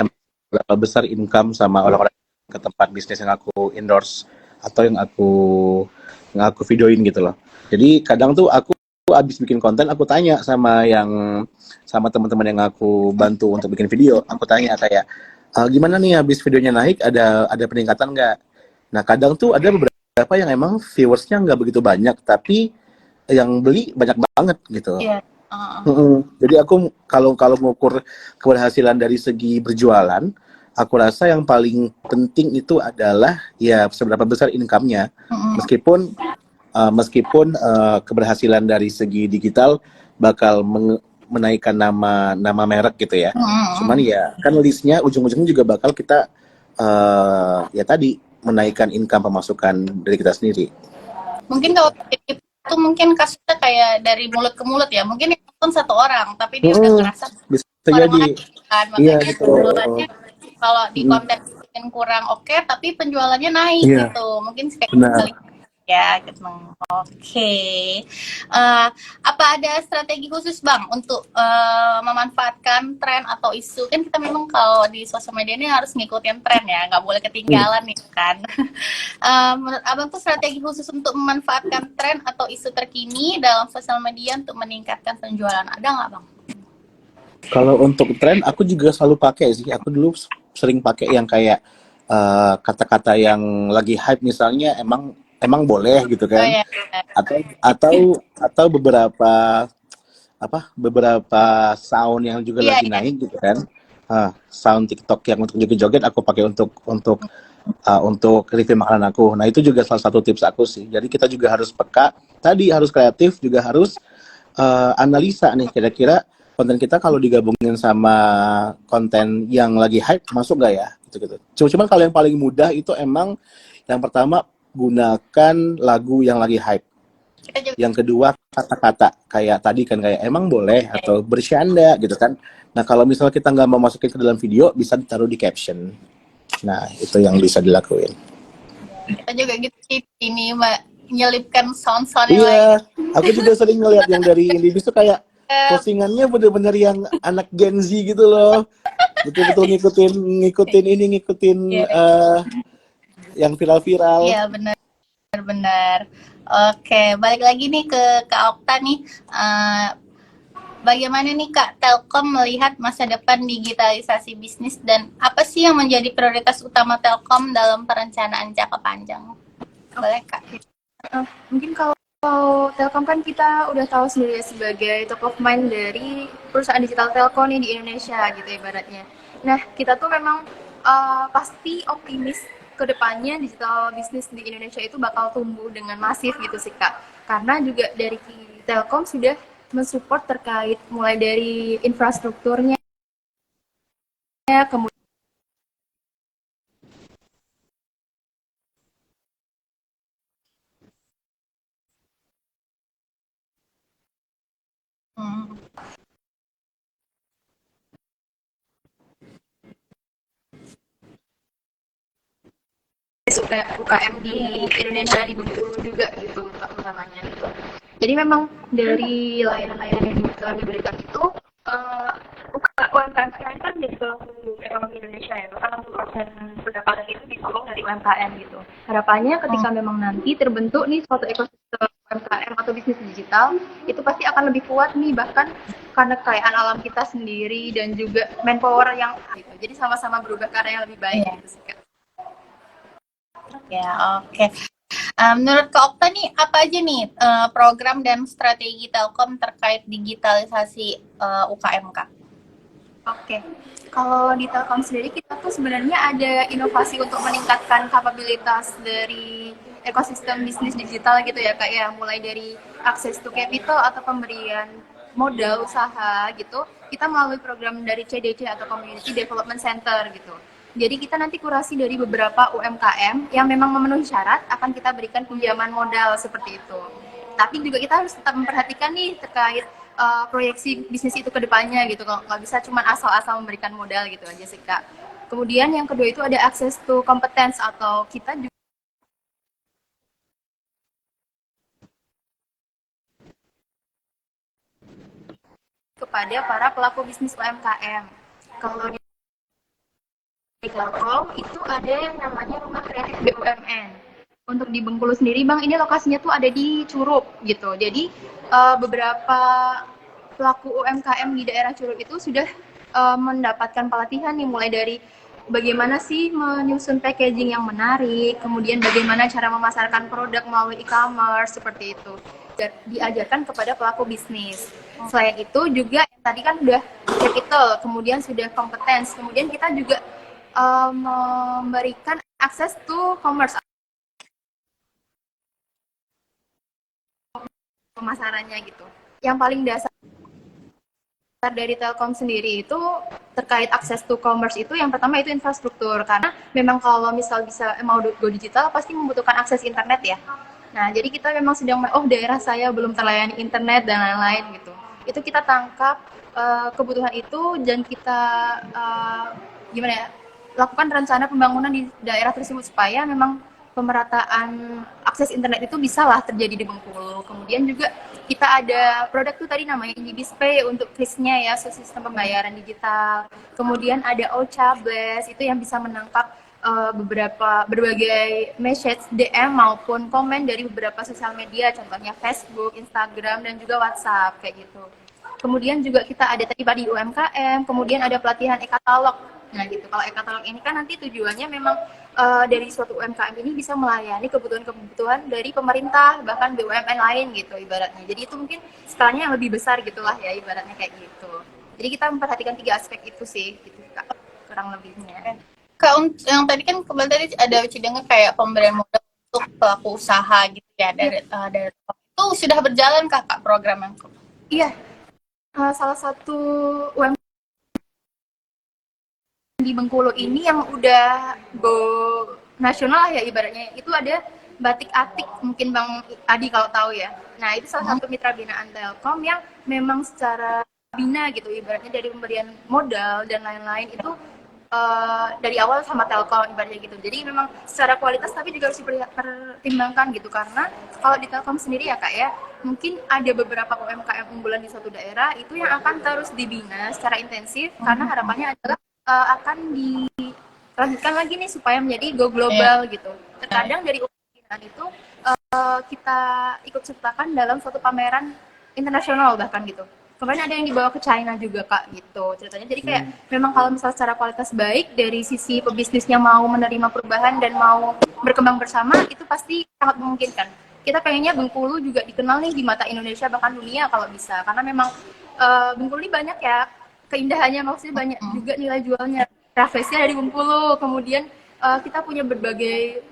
berapa besar income sama orang-orang ke tempat bisnis yang aku endorse atau yang aku videoin gitu loh. Jadi kadang tuh aku abis bikin konten, aku tanya sama teman-teman yang aku bantu untuk bikin video, aku tanya kayak gimana nih habis videonya naik, ada peningkatan nggak? Nah kadang tuh ada beberapa yang emang viewersnya nggak begitu banyak, tapi yang beli banyak banget gitu. Iya. Jadi aku kalau mengukur keberhasilan dari segi berjualan, aku rasa yang paling penting itu adalah ya seberapa besar income-nya. Meskipun keberhasilan dari segi digital bakal menaikkan nama merek gitu ya. Cuman ya kan listnya ujung-ujungnya juga bakal kita ya tadi menaikkan income pemasukan dari kita sendiri. Mungkin kalau itu mungkin kasusnya kayak dari mulut ke mulut ya. Mungkin yang nonton satu orang, tapi dia udah ngerasa Bisa orang jadi. lain kan. Iya Makanya gitu. penjualannya kalau di konten mungkin kurang oke, tapi penjualannya naik Iya, gitu. Mungkin kayak benar. ya gitu. Oke. Apa ada strategi khusus Bang untuk memanfaatkan tren atau isu? Kan kita memang kalau di sosial media ini harus ngikutin tren ya, nggak boleh ketinggalan nih kan. Menurut Abang tuh strategi khusus untuk memanfaatkan tren atau isu terkini dalam sosial media untuk meningkatkan penjualan, ada nggak Bang? Kalau untuk tren, aku juga selalu pakai sih. Aku dulu sering pakai yang kayak kata-kata yang lagi hype misalnya, emang boleh gitu Oh kan? ya, Atau beberapa sound yang juga iya lagi iya. naik gitu kan? Sound TikTok yang untuk joget-joget aku pakai untuk review makanan aku. Nah itu juga salah satu tips aku sih. Jadi kita juga harus peka. Tadi harus kreatif, juga harus analisa nih kira-kira konten kita kalau digabungin sama konten yang lagi hype masuk gak ya gitu. Cuman kalau yang paling mudah itu emang yang pertama gunakan lagu yang lagi hype. Yang kedua kata-kata kayak tadi kan kayak emang boleh atau bercanda gitu kan. Nah kalau misalnya kita nggak mau masukin ke dalam video bisa ditaruh di caption. Nah itu yang bisa dilakuin. Kita juga gitu ini Mbak, menyelipkan sound-sound yang lain. Iya, aku juga sering ngeliat yang dari indie itu kayak postingannya bener-bener yang anak Gen Z gitu loh. Betul-betul ngikutin Iya, yang viral-viral. iya benar. Oke, balik lagi nih ke Kak Okta nih. bagaimana nih Kak Telkom melihat masa depan digitalisasi bisnis dan apa sih yang menjadi prioritas utama Telkom dalam perencanaan jangka panjang? Boleh Kak? Mungkin kalau Telkom kan kita udah tahu sendiri sebagai top of mind dari perusahaan digital telco nih di Indonesia gitu ibaratnya. Nah, kita tuh memang pasti optimis ke depannya digital bisnis di Indonesia itu bakal tumbuh dengan masif gitu sih Kak. Karena juga dari Telkom sudah mensupport terkait mulai dari infrastrukturnya, kemudian Hmm. UKM di Indonesia di Bengkulu juga gitu utamanya gitu. Jadi memang dari layanan-layanan yang telah diberikan itu UMKM kan jadi tulang punggung ekonomi Indonesia ya, bahkan 60% pendapatan itu digolong dari UMKM gitu. Harapannya ketika memang nanti terbentuk nih suatu ekosistem UMKM atau bisnis digital, itu pasti akan lebih kuat nih, bahkan karena kekayaan alam kita sendiri dan juga manpower yang gitu. Jadi sama-sama berubah ke arah yang lebih baik gitu sih Kak. Ya, oke. Menurut Kak Okta nih, apa aja nih program dan strategi Telkom terkait digitalisasi UKM Kak? Oke, kalau di Telkom sendiri kita tuh sebenarnya ada inovasi untuk meningkatkan kapabilitas dari ekosistem bisnis digital gitu ya Kak ya, mulai dari akses to capital atau pemberian modal usaha gitu, kita melalui program dari CDC atau Community Development Center gitu. Jadi kita nanti kurasi dari beberapa UMKM yang memang memenuhi syarat akan kita berikan pinjaman modal seperti itu. Tapi juga kita harus tetap memperhatikan nih terkait proyeksi bisnis itu ke depannya gitu. Kalau nggak bisa cuma asal-asal memberikan modal gitu aja sih Kak. Kemudian yang kedua itu ada access to competence atau kita juga kepada para pelaku bisnis UMKM. Kalau di Telkom itu ada yang namanya Rumah Kreatif BUMN. Untuk di Bengkulu sendiri, Bang, ini lokasinya tuh ada di Curup gitu. Jadi beberapa pelaku UMKM di daerah Curup itu sudah mendapatkan pelatihan nih, mulai dari bagaimana sih menyusun packaging yang menarik, kemudian bagaimana cara memasarkan produk melalui e-commerce seperti itu. Diajarkan kepada pelaku bisnis. Selain itu juga tadi kan udah capital, kemudian sudah competence, kemudian kita juga memberikan akses to commerce pemasarannya gitu. Yang paling dasar dari Telkom sendiri itu terkait akses to commerce itu yang pertama itu infrastruktur, karena memang kalau misal bisa mau go digital pasti membutuhkan akses internet ya. Nah, jadi kita memang sedang daerah saya belum terlayani internet dan lain-lain gitu. Itu kita tangkap kebutuhan itu dan kita gimana ya? Lakukan rencana pembangunan di daerah tersebut supaya memang pemerataan akses internet itu bisa lah terjadi di Bengkulu. Kemudian juga kita ada produk tuh tadi namanya IndiBizPay untuk krisnya ya, sistem pembayaran digital. Kemudian ada Ocha Blast itu yang bisa menangkap berbagai message DM maupun komen dari beberapa sosial media, contohnya Facebook, Instagram, dan juga WhatsApp kayak gitu. Kemudian juga kita ada tadi di UMKM, kemudian ada pelatihan e-katalog. Nah gitu, kalau e-katalog ini kan nanti tujuannya memang dari suatu UMKM ini bisa melayani kebutuhan-kebutuhan dari pemerintah, bahkan BUMN lain gitu ibaratnya. Jadi itu mungkin skalanya yang lebih besar gitulah ya ibaratnya kayak gitu. Jadi kita memperhatikan 3 aspek itu sih, gitu Kak, kurang lebihnya. Kak, yang tadi kan kemarin tadi ada uci dengar kayak pemberian modal untuk pelaku usaha gitu ya dari itu sudah berjalan Kak program yang Iya, salah satu UMKM di Bengkulu ini yang udah go nasional ya ibaratnya, itu ada Batik Atik, mungkin Bang Adi kalau tahu ya. Nah itu salah satu mitra binaan Telkom yang memang secara bina gitu ibaratnya, dari pemberian modal dan lain-lain itu dari awal sama Telkom ibaratnya gitu. Jadi memang secara kualitas tapi juga harus dipertimbangkan gitu, karena kalau di Telkom sendiri ya Kak ya, mungkin ada beberapa UMKM unggulan di suatu daerah itu yang akan terus dibina secara intensif, karena harapannya adalah akan dilanjutkan lagi nih supaya menjadi go global gitu. Terkadang dari UMKM itu kita ikut sertakan dalam suatu pameran internasional bahkan gitu. kemarin ada yang dibawa ke China juga Kak gitu ceritanya. Jadi kayak memang kalau misal secara kualitas baik dari sisi pebisnisnya mau menerima perubahan dan mau berkembang bersama, itu pasti sangat memungkinkan. Kita pengennya Bengkulu juga dikenal nih di mata Indonesia bahkan dunia kalau bisa, karena memang Bengkulu ini banyak ya keindahannya, maksudnya banyak juga nilai jualnya. Rafflesnya dari Bengkulu, kemudian kita punya berbagai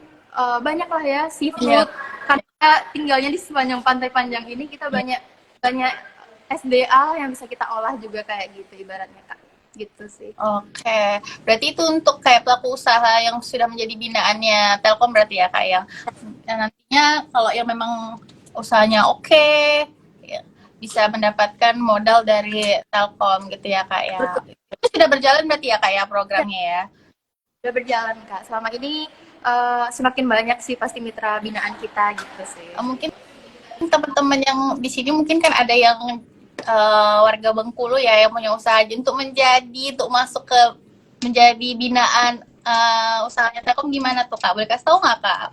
banyak lah ya seafood. Karena kita tinggalnya di sepanjang pantai panjang ini, kita banyak banyak SDA yang bisa kita olah juga kayak gitu ibaratnya Kak. Gitu sih. Oke, berarti itu untuk kayak pelaku usaha yang sudah menjadi binaannya Telkom berarti ya Kak ya. Dan nantinya kalau yang memang usahanya oke, ya, bisa mendapatkan modal dari Telkom gitu ya Kak ya. Itu sudah berjalan berarti ya Kak ya programnya ya. Udah berjalan Kak. Selama ini semakin banyak sih pasti mitra binaan kita gitu sih. Mungkin teman-teman yang di sini mungkin kan ada yang warga Bengkulu ya yang punya usaha untuk masuk ke menjadi binaan usahanya Telkom gimana tuh Kak? Boleh kasih tahu nggak Kak?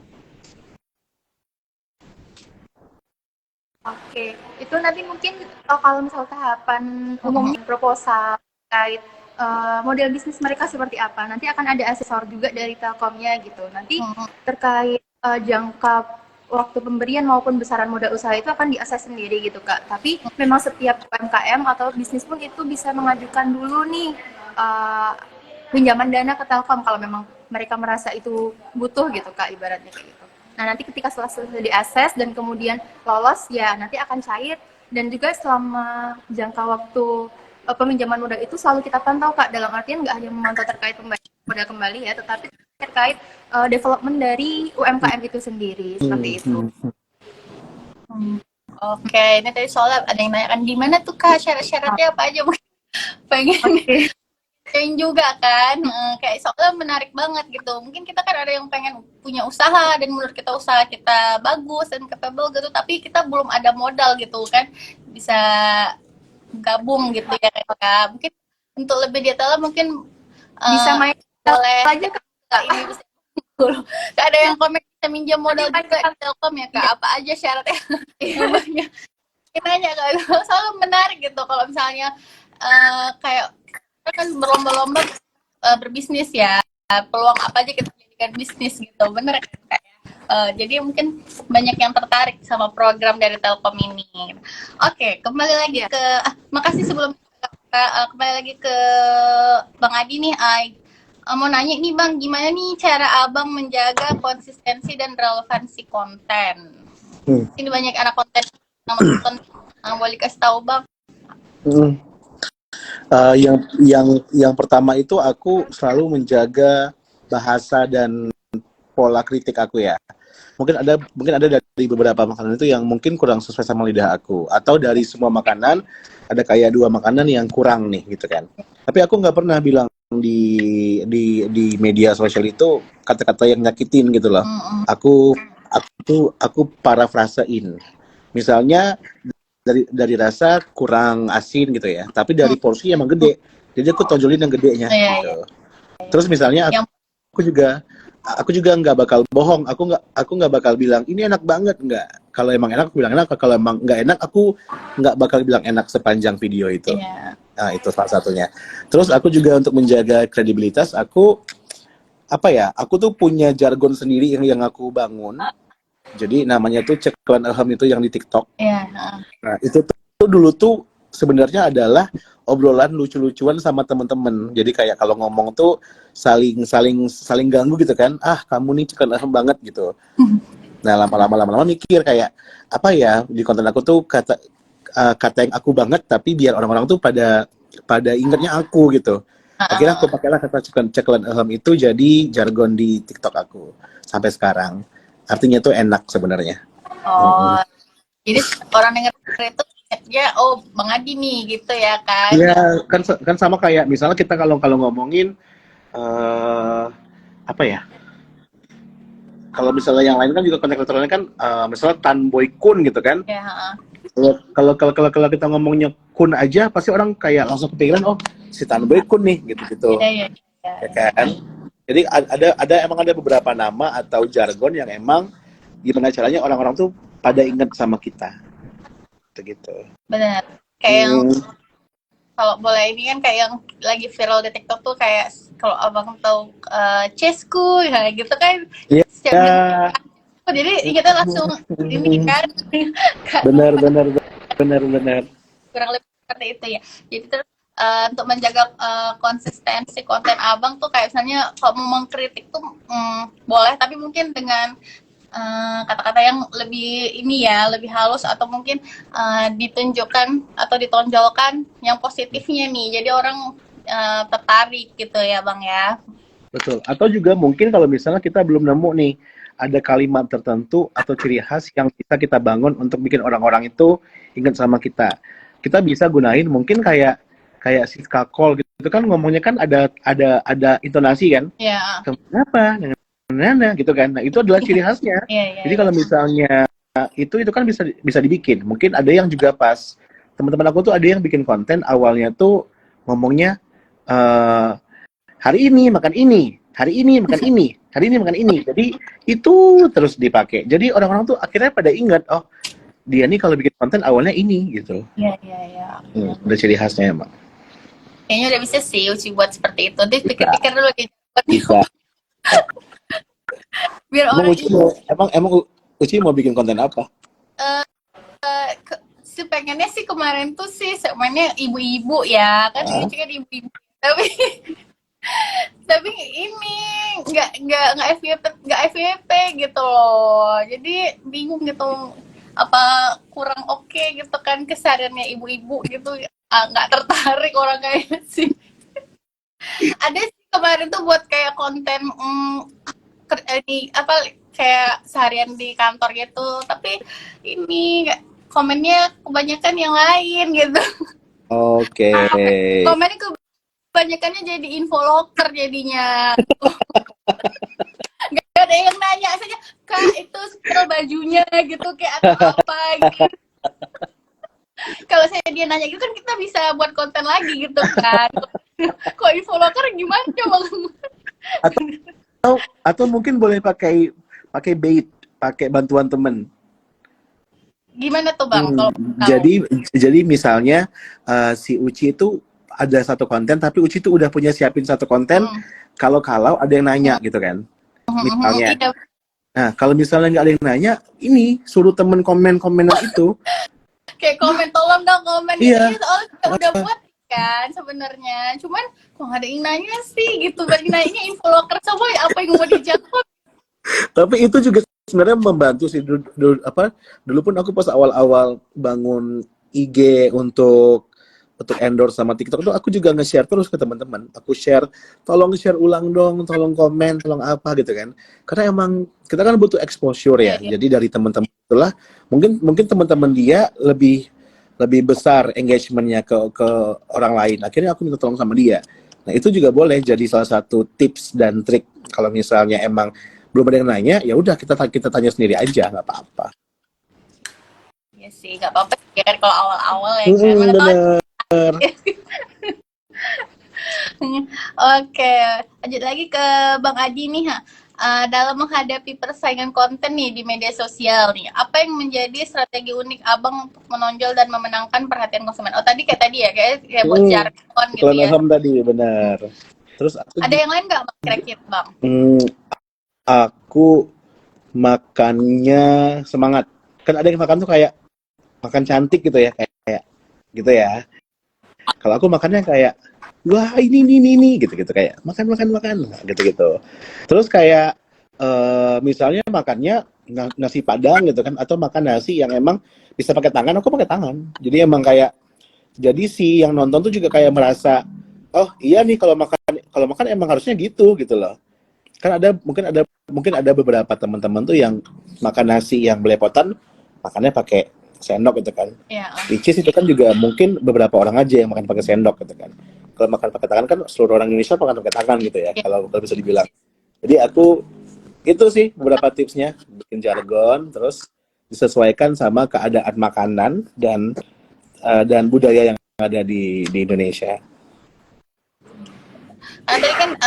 Oke, itu nanti mungkin kalau misal tahapan umumnya proposal terkait model bisnis mereka seperti apa, nanti akan ada asesor juga dari Telkomnya gitu. Nanti terkait jangka waktu pemberian maupun besaran modal usaha itu akan diakses sendiri gitu Kak. Tapi memang setiap UMKM atau bisnis pun itu bisa mengajukan dulu nih pinjaman dana ke Telkom kalau memang mereka merasa itu butuh gitu Kak, ibaratnya kayak gitu. Nah nanti ketika setelah selesai diakses dan kemudian lolos ya nanti akan cair, dan juga selama jangka waktu peminjaman modal itu selalu kita pantau Kak, dalam artian nggak hanya memantau terkait pembayaran modal kembali ya, tetapi terkait development dari UMKM itu sendiri seperti itu. Oke, ini tadi soalnya ada yang nanyakan di mana tuh Kak syarat-syaratnya apa aja, mungkin pengen yang juga kan. Kayak soalnya menarik banget gitu. Mungkin kita kan ada yang pengen punya usaha dan menurut kita usaha kita bagus dan capable gitu, tapi kita belum ada modal gitu kan, bisa gabung gitu ya Kak. Mungkin untuk lebih detail mungkin Bisa main boleh aja Kak. ini bisa dulu. Ada yang komen bisa minjam modal juga di Telkom ya Kak. Apa aja syaratnya? Namanya. Kita nanya Kak, selalu menarik gitu kalau misalnya kayak kita kan berlomba-lomba berbisnis ya. Peluang apa aja kita jadikan bisnis gitu. Bener kan Kak ya? Jadi mungkin banyak yang tertarik sama program dari Telkom ini. Oke, kembali lagi ke makasih sebelum kembali lagi ke Bang Adi nih. Mau nanya nih Bang, gimana nih cara Abang menjaga konsistensi dan relevansi konten? Ini banyak anak konten yang boleh kasih tahu Bang. Yang pertama itu aku selalu menjaga bahasa dan pola kritik aku ya. Mungkin ada dari beberapa makanan itu yang mungkin kurang sesuai sama lidah aku, atau dari semua makanan ada kayak 2 makanan yang kurang nih gitu kan. Tapi aku nggak pernah bilang di media sosial itu kata-kata yang nyakitin gitu loh. Aku parafrasein. Misalnya dari rasa kurang asin gitu ya, tapi dari porsi emang gede. Jadi aku tonjolin yang gedenya gitu. Terus misalnya aku juga nggak bakal bohong, aku nggak bakal bilang ini enak banget, nggak. Kalau emang enak aku bilang enak, kalau emang nggak enak aku nggak bakal bilang enak sepanjang video itu. Nah itu salah satunya. Terus aku juga untuk menjaga kredibilitas aku tuh punya jargon sendiri yang aku bangun. Jadi namanya tuh Ceklan Ilham itu yang di TikTok. Nah itu tuh dulu tuh sebenarnya adalah obrolan lucu-lucuan sama teman-teman. Jadi kayak kalau ngomong tuh saling ganggu gitu kan. Kamu nih Ceklan Ilham banget gitu. Nah lama-lama mikir kayak apa ya di konten aku tuh kata yang aku banget, tapi biar orang-orang tuh pada ingatnya aku gitu. Akhirnya aku pakailah kata Ceklan Ilham itu jadi jargon di TikTok aku sampai sekarang. Artinya tuh enak sebenarnya. Jadi orang denger itu ya Bang Adi nih gitu ya kan. Iya, kan sama kayak misalnya kita kalau ngomongin apa ya? Kalau misalnya yang lain kan juga konten elektronik kan misalnya Tan Boy Kun gitu kan. Kalau kita ngomongnya Kun aja pasti orang kayak langsung kepikiran si Tan Boy Kun nih gitu. Ya kan? Jadi emang ada beberapa nama atau jargon yang emang gimana caranya orang-orang tuh pada ingat sama kita. Gitu. Benar. kayak yang kalau boleh ini kan kayak yang lagi viral di TikTok tuh kayak kalau abang tahu Cesku ya gitu kan Iya. setiap dengar jadi kita langsung ini kan Benar, benar, benar, benar. kurang lebih seperti itu ya. Jadi terus untuk menjaga konsistensi konten abang tuh kayak misalnya kalau mau mengkritik tuh boleh tapi mungkin dengan kata-kata yang lebih ini ya lebih halus atau mungkin ditunjukkan atau ditonjolkan yang positifnya nih jadi orang tertarik gitu ya bang ya. Betul. Atau juga mungkin kalau misalnya kita belum nemu nih, ada kalimat tertentu atau ciri khas yang bisa kita bangun untuk bikin orang-orang itu ingat sama kita. Kita bisa gunain mungkin kayak Siska Call gitu. Itu kan ngomongnya kan ada intonasi kan. Iya. Kenapa? Nah, gitu kan. Nah, itu adalah ciri khasnya. Iya. Jadi kalau misalnya itu kan bisa dibikin. Mungkin ada yang juga pas teman-teman aku tuh ada yang bikin konten awalnya tuh ngomongnya hari ini makan ini, hari ini makan ini, hari ini makan ini. Jadi itu terus dipakai. Jadi orang-orang tuh akhirnya pada ingat, oh dia nih kalau bikin konten awalnya ini gitu. Iya. Udah ciri khasnya emang. Kayaknya udah bisa sih Uci buat seperti itu. Nanti pikir-pikir dulu Bisa. biar Emang orang Uci emang Uci mau bikin konten apa? sih pengennya sih kemarin tuh sih segmennya ibu-ibu ya kan Uci kan ibu-ibu tapi ini nggak FYP gitu loh jadi bingung gitu apa kurang oke gitu kan kesehariannya ibu-ibu gitu nggak tertarik orang kayaknya sih ada sih kemarin tuh buat kayak konten di apa kayak seharian di kantor gitu tapi ini komennya kebanyakan yang lain gitu. Oke. Komennya kebanyakannya jadi infoloker jadinya. Gak ada yang nanya saja, Kak itu spill bajunya gitu kayak atau apa gitu. Kalau saya dia nanya gitu kan kita bisa buat konten lagi gitu kan. Kok infoloker gimana Bang? Atau mungkin boleh pakai bait, pakai bantuan temen. Gimana tuh Bang? Kalau Jadi misalnya si Uci itu ada satu konten, tapi Uci itu udah punya siapin satu konten. Kalau ada yang nanya gitu kan, misalnya. Nah kalau misalnya nggak ada yang nanya, ini suruh temen komenan itu. Kayak komen tolong dong komen Iya. Gitu soalnya kita udah buat kan sebenarnya. Cuman kok nggak ada yang nanya sih gitu. Bagi nanya infoloker semua apa yang mau dijawab? Tapi itu juga sebenarnya membantu sih dulu pun aku pas awal-awal bangun IG untuk endorse sama TikTok tuh aku juga nge-share terus ke teman-teman. Aku share, tolong share ulang dong, tolong komen, tolong apa gitu kan. Karena emang kita kan butuh exposure ya. Jadi dari teman-teman itulah mungkin teman-teman dia lebih besar engagementnya ke orang lain. Akhirnya aku minta tolong sama dia. Nah, itu juga boleh jadi salah satu tips dan trik kalau misalnya emang belum ada yang nanya, ya udah kita tanya sendiri aja, nggak apa-apa. Iya sih, nggak apa-apa ya kan kalau awal-awal ya kan. Bener. Oke, lanjut lagi ke Bang Adi nih dalam menghadapi persaingan konten nih di media sosial nih, apa yang menjadi strategi unik Abang untuk menonjol dan memenangkan perhatian konsumen? Oh tadi ya, kayak buat jargon gitu ya. Tadi benar. Terus ada yang lain nggak Bang kira-kira Bang? Aku makannya semangat. Kan ada yang makan tuh kayak makan cantik gitu ya, kayak gitu ya. Kalau aku makannya kayak wah ini gitu kayak makan gitu. Terus kayak misalnya makannya nasi padang gitu kan, atau makan nasi yang emang bisa pakai tangan, aku pakai tangan. Jadi emang kayak jadi si yang nonton tuh juga kayak merasa oh iya nih kalau makan emang harusnya gitu loh. Kan mungkin ada beberapa teman-teman tuh yang makan nasi yang belepotan makannya pakai sendok gitu kan. Which is itu kan juga mungkin beberapa orang aja yang makan pakai sendok gitu kan. Kalau makan pakai tangan kan seluruh orang Indonesia makan pakai tangan gitu ya. Kalau bisa dibilang. Jadi aku itu sih beberapa tipsnya, bikin jargon terus disesuaikan sama keadaan makanan dan budaya yang ada di Indonesia. Tadi kan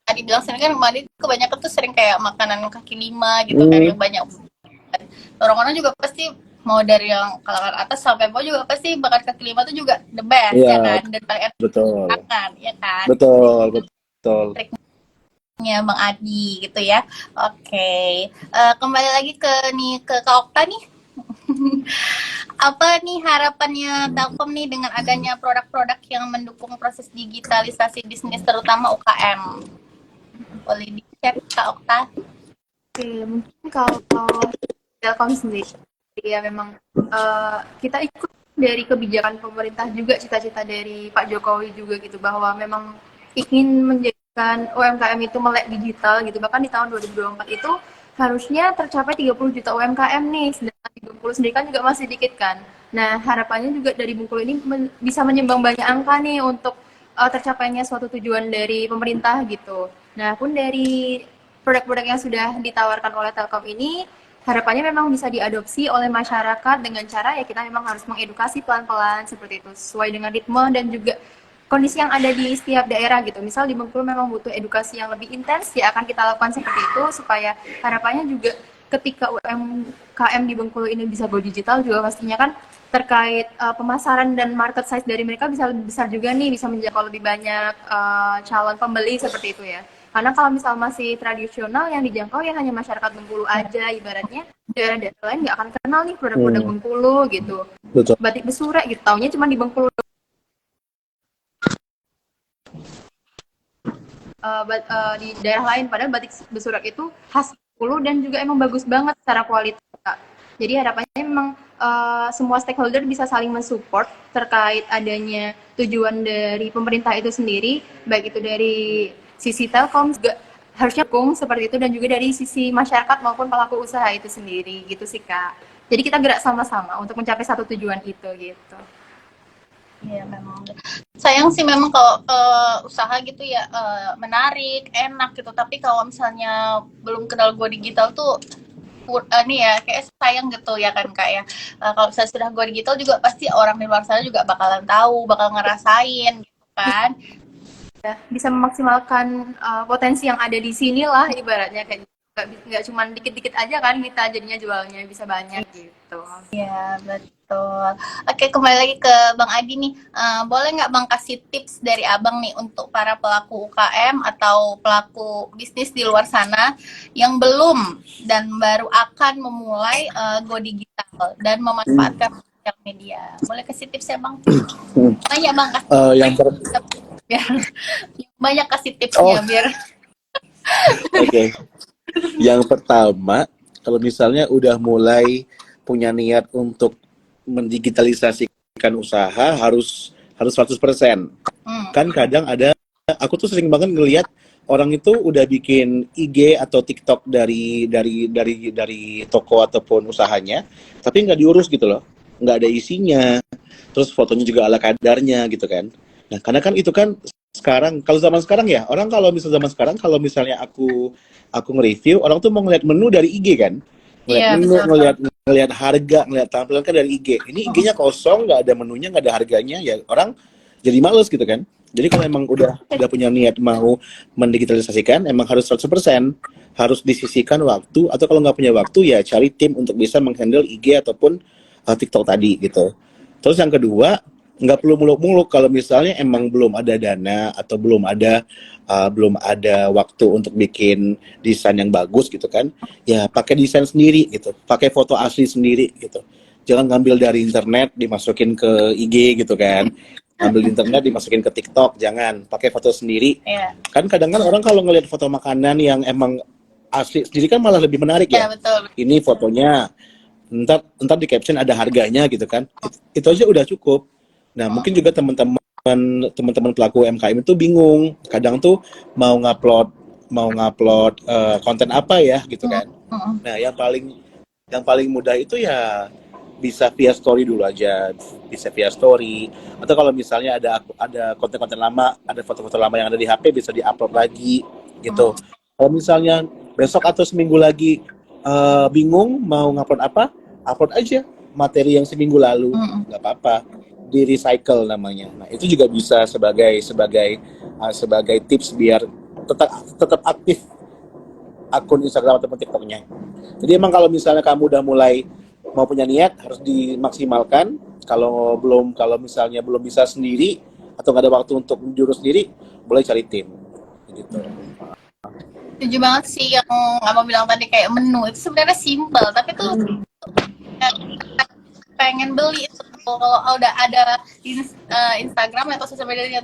tadi bilang sering kan kemarin kebanyakan tuh sering kayak makanan kaki lima gitu kan yang banyak. Orang-orang juga pasti mau dari yang kalangan atas sampai bawah juga pasti bakat kaki lima tuh juga the best ya Iya, kan, dan paling enak betul. kan ya kan. Betul, betul. Triknya Bang Adi gitu ya. Oke. Kembali lagi ke Kak Okta nih. Apa nih harapannya Telkom nih dengan adanya produk-produk yang mendukung proses digitalisasi bisnis terutama UKM? Boleh di-share Kak Okta? Oke, mungkin kalau Telkom sendiri ya memang kita ikut dari kebijakan pemerintah juga, cita-cita dari Pak Jokowi juga gitu, bahwa memang ingin menjadikan UMKM itu melek digital gitu. Bahkan di tahun 2024 itu harusnya tercapai 30 juta UMKM nih, sedangkan di Bengkulu sendiri kan juga masih dikit kan. Nah, harapannya juga dari Bengkulu ini bisa menyumbang banyak angka nih untuk tercapainya suatu tujuan dari pemerintah gitu. Nah, pun dari produk-produk yang sudah ditawarkan oleh Telkom ini harapannya memang bisa diadopsi oleh masyarakat dengan cara ya kita memang harus mengedukasi pelan-pelan seperti itu sesuai dengan ritme dan juga kondisi yang ada di setiap daerah gitu. Misal di Bengkulu memang butuh edukasi yang lebih intens, ya akan kita lakukan seperti itu supaya harapannya juga ketika UMKM di Bengkulu ini bisa go digital juga pastinya kan terkait pemasaran dan market size dari mereka bisa lebih besar juga nih, bisa menjangkau lebih banyak calon pembeli seperti itu ya. Karena kalau misal masih tradisional yang dijangkau ya hanya masyarakat Bengkulu aja ibaratnya, daerah-daerah lain nggak akan kenal nih produk-produk Bengkulu gitu. Betul. Batik Besura gitu, taunya cuma di Bengkulu. Di daerah lain, padahal batik Besurak itu khas Bengkulu dan juga emang bagus banget secara kualitas. Jadi harapannya memang semua stakeholder bisa saling mensupport terkait adanya tujuan dari pemerintah itu sendiri, baik itu dari sisi Telkom juga harusnya dukung seperti itu, dan juga dari sisi masyarakat maupun pelaku usaha itu sendiri gitu sih Kak. Jadi kita gerak sama-sama untuk mencapai satu tujuan itu gitu. Iya memang. Sayang sih memang kalau usaha gitu ya menarik, enak gitu. Tapi kalau misalnya belum kenal go digital tuh nih ya kayak sayang gitu ya kan Kak ya. Kalau misalnya sudah go digital juga pasti orang di luar sana juga bakalan tahu, bakal ngerasain gitu kan. Ya, bisa memaksimalkan potensi yang ada di sini lah ibaratnya, kayak nggak cuma dikit-dikit aja kan kita jadinya jualnya bisa banyak gitu. Iya betul. Oke, kembali lagi ke Bang Adi nih. Boleh nggak Bang kasih tips dari Abang nih untuk para pelaku UKM atau pelaku bisnis di luar sana yang belum dan baru akan memulai go digital dan memanfaatkan sosial media. Boleh kasih tips ya Bang? Banyak Bang kasih. Yang Biar banyak kasih tipsnya biar. Oke. Yang pertama, kalau misalnya udah mulai punya niat untuk mendigitalisasikan usaha harus 100%. Kan kadang aku tuh sering banget ngelihat orang itu udah bikin IG atau TikTok dari toko ataupun usahanya, tapi nggak diurus gitu loh, nggak ada isinya, terus fotonya juga ala kadarnya gitu kan. Nah, karena kan itu kan sekarang, kalau zaman sekarang ya, orang kalau misalnya zaman sekarang, kalau misalnya aku nge-review, orang tuh mau ngeliat menu dari IG kan, ngeliat menu, ngeliat harga, ngeliat tampilan kan dari IG. Ini IG-nya kosong, nggak ada menunya, nggak ada harganya, ya orang jadi males gitu kan. Jadi kalau emang udah punya niat mau mendigitalisasikan, emang harus 100%, harus disisihkan waktu, atau kalau nggak punya waktu ya cari tim untuk bisa menghandle IG ataupun TikTok tadi gitu. Terus yang kedua, nggak perlu muluk-muluk kalau misalnya emang belum ada dana atau belum ada waktu untuk bikin desain yang bagus gitu kan, ya pakai desain sendiri gitu, pakai foto asli sendiri gitu, jangan ngambil dari internet dimasukin ke IG gitu kan, ngambil internet dimasukin ke TikTok, jangan, pakai foto sendiri. Kan kadang orang kalau ngelihat foto makanan yang emang asli sendiri kan malah lebih menarik ya. Betul. Ini fotonya, ntar di caption ada harganya gitu kan, itu aja udah cukup. Nah, mungkin juga teman-teman pelaku UMKM itu bingung. Kadang tuh mau ngupload konten apa ya gitu kan. Nah, yang paling mudah itu ya bisa via story dulu aja, bisa via story. Atau kalau misalnya ada konten-konten lama, ada foto-foto lama yang ada di HP bisa diupload lagi gitu. Kalau misalnya besok atau seminggu lagi bingung mau ngupload apa, upload aja materi yang seminggu lalu, nggak apa-apa, di recycle namanya. Nah, itu juga bisa sebagai tips biar tetap aktif akun Instagram atau TikToknya. Jadi emang kalau misalnya kamu udah mulai mau punya niat harus dimaksimalkan. Kalau misalnya belum bisa sendiri atau nggak ada waktu untuk menjurus sendiri, boleh cari tim gitu. Setuju banget sih yang Abang bilang tadi, kayak menu itu sebenarnya simple tapi tuh pengen beli itu kalau udah ada di Instagram atau sosial media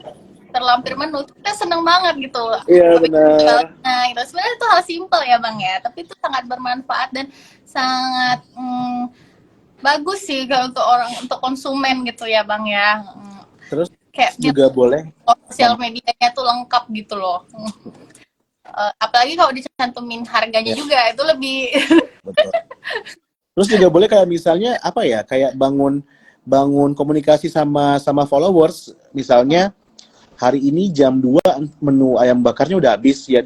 terlampir menu, kita seneng banget gitu. Iya benar. Nah, itu sebenarnya itu hal simple ya Bang ya, tapi itu sangat bermanfaat dan sangat bagus sih kalau untuk konsumen gitu ya Bang ya. Terus Kayak juga boleh sosial medianya tuh lengkap gitu loh. Apalagi kalau dicantumin harganya juga itu lebih betul. Terus juga boleh kayak misalnya apa ya, kayak bangun komunikasi sama followers. Misalnya hari ini jam 2 menu ayam bakarnya udah habis, ya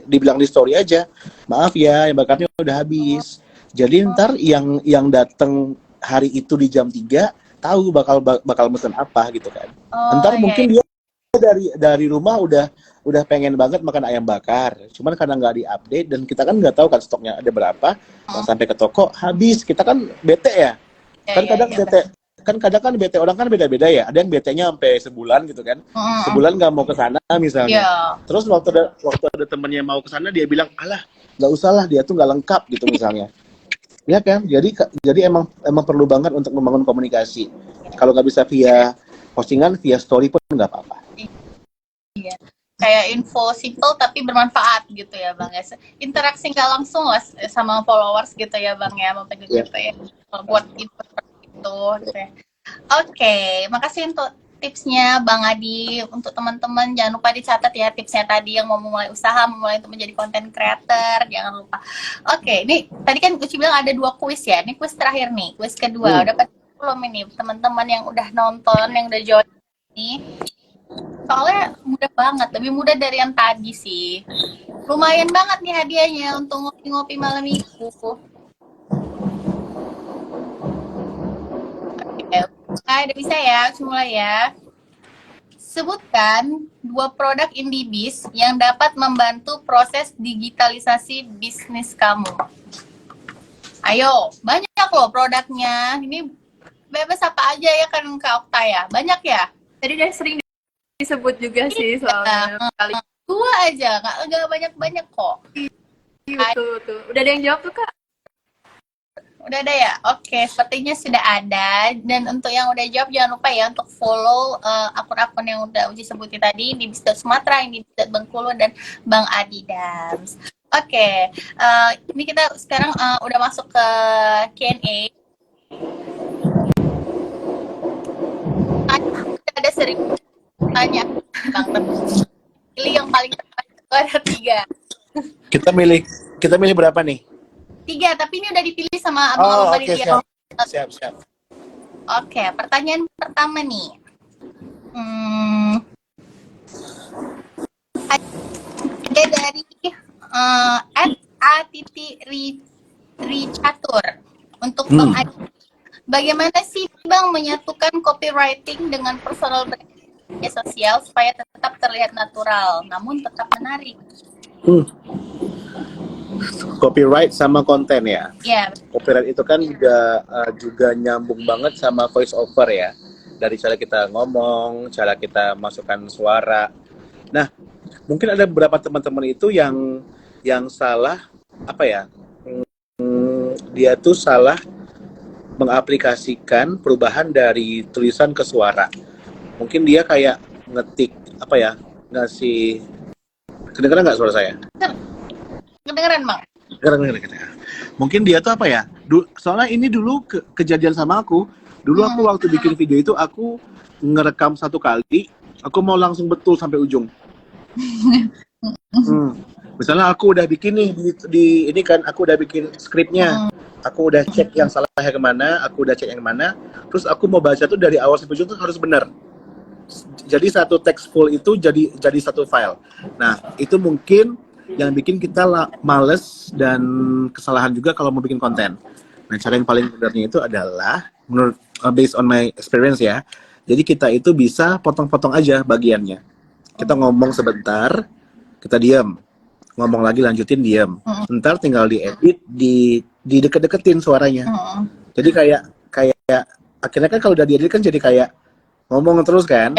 dibilang di story aja, maaf ya ayam bakarnya udah habis. Jadi ntar yang datang hari itu di jam 3 tahu bakal mesen apa gitu kan. Ntar mungkin dia dari rumah udah pengen banget makan ayam bakar, cuman karena nggak diupdate dan kita kan nggak tahu kan stoknya ada berapa, sampai ke toko habis, kita kan bete ya. Kadang bete orang kan beda-beda ya. Ada yang betenya sampai sebulan gitu kan. Sebulan nggak mau ke sana misalnya. Terus waktu ada temennya mau ke sana, dia bilang, alah nggak usah lah, dia tuh nggak lengkap gitu misalnya. Ya kan. Jadi emang perlu banget untuk membangun komunikasi. Kalau nggak bisa via postingan, via story pun nggak apa-apa. Iya. Kayak info simple tapi bermanfaat gitu ya Bang ya. Interaksi nggak langsung lah sama followers gitu ya Bang ya, gitu ya. Buat info itu gitu ya. Oke, makasih untuk tipsnya Bang Adi. Untuk teman-teman jangan lupa dicatat ya tipsnya tadi, yang mau memulai usaha, memulai untuk menjadi content creator, jangan lupa. Oke, ini tadi kan Uci bilang ada 2 kuis ya. Ini kuis terakhir nih, kuis kedua. Udah pada belum ini teman-teman yang udah nonton, yang udah join ini? Soalnya mudah banget, lebih mudah dari yang tadi sih. Lumayan banget nih hadiahnya untuk ngopi-ngopi malam minggu. Udah bisa ya, mulai ya. Sebutkan 2 produk Indibis yang dapat membantu proses digitalisasi bisnis kamu. Ayo, banyak loh produknya. Ini bebas apa aja ya kan Kak Okta ya? Banyak ya? Tadi udah sering disebut juga sih soalnya. Kali 2 aja, nggak banyak-banyak kok. betul. Udah ada yang jawab tuh Kak? Udah ada ya? Oke, sepertinya sudah ada. Dan untuk yang udah jawab, jangan lupa ya untuk follow akun-akun yang udah Uci sebutin tadi, di Bis Sumatera, di Bis Bengkulu, dan Bang Adidams. Oke, ini kita sekarang udah masuk ke Q&A. Ada sering tanya, Bang. Pilih yang paling tepat, itu ada 3. Kita milih berapa nih? 3, tapi ini udah dipilih sama abang-abang panitia. Siap. Oke, pertanyaan pertama nih. Ada dari @a_ricatur untuk Bang Adi. Bagaimana sih Bang menyatukan copywriting dengan personal branding media sosial supaya tetap terlihat natural, namun tetap menarik? Copyright sama konten ya. Iya. Copyright itu kan juga nyambung banget sama voice over ya. Dari cara kita ngomong, cara kita masukkan suara. Nah, mungkin ada beberapa teman-teman itu yang salah apa ya? Dia tuh salah mengaplikasikan perubahan dari tulisan ke suara. Mungkin dia kayak ngetik apa ya? Ngasih, kedengeran nggak suara saya? Kedengeran Bang? Kedengeran. Mungkin dia tuh apa ya? Soalnya ini dulu kejadian sama aku. Dulu aku waktu bikin video itu aku ngerekam 1 kali, aku mau langsung betul sampai ujung. Misalnya aku udah bikin nih di ini kan, aku udah bikin skripnya, aku udah cek yang salahnya kemana, aku udah cek yang mana, terus aku mau baca tuh dari awal sampai ujung tuh harus benar. Jadi 1 teks full itu jadi 1 file. Nah itu mungkin yang bikin kita males dan kesalahan juga kalau mau bikin konten. Nah cara yang paling benarnya itu adalah menurut based on my experience ya. Jadi kita itu bisa potong-potong aja bagiannya. Kita ngomong sebentar, kita diam, ngomong lagi lanjutin diam. Ntar tinggal diedit, di deket-deketin suaranya. Jadi kayak akhirnya kan kalau udah diedit kan jadi kayak ngomong terus kan.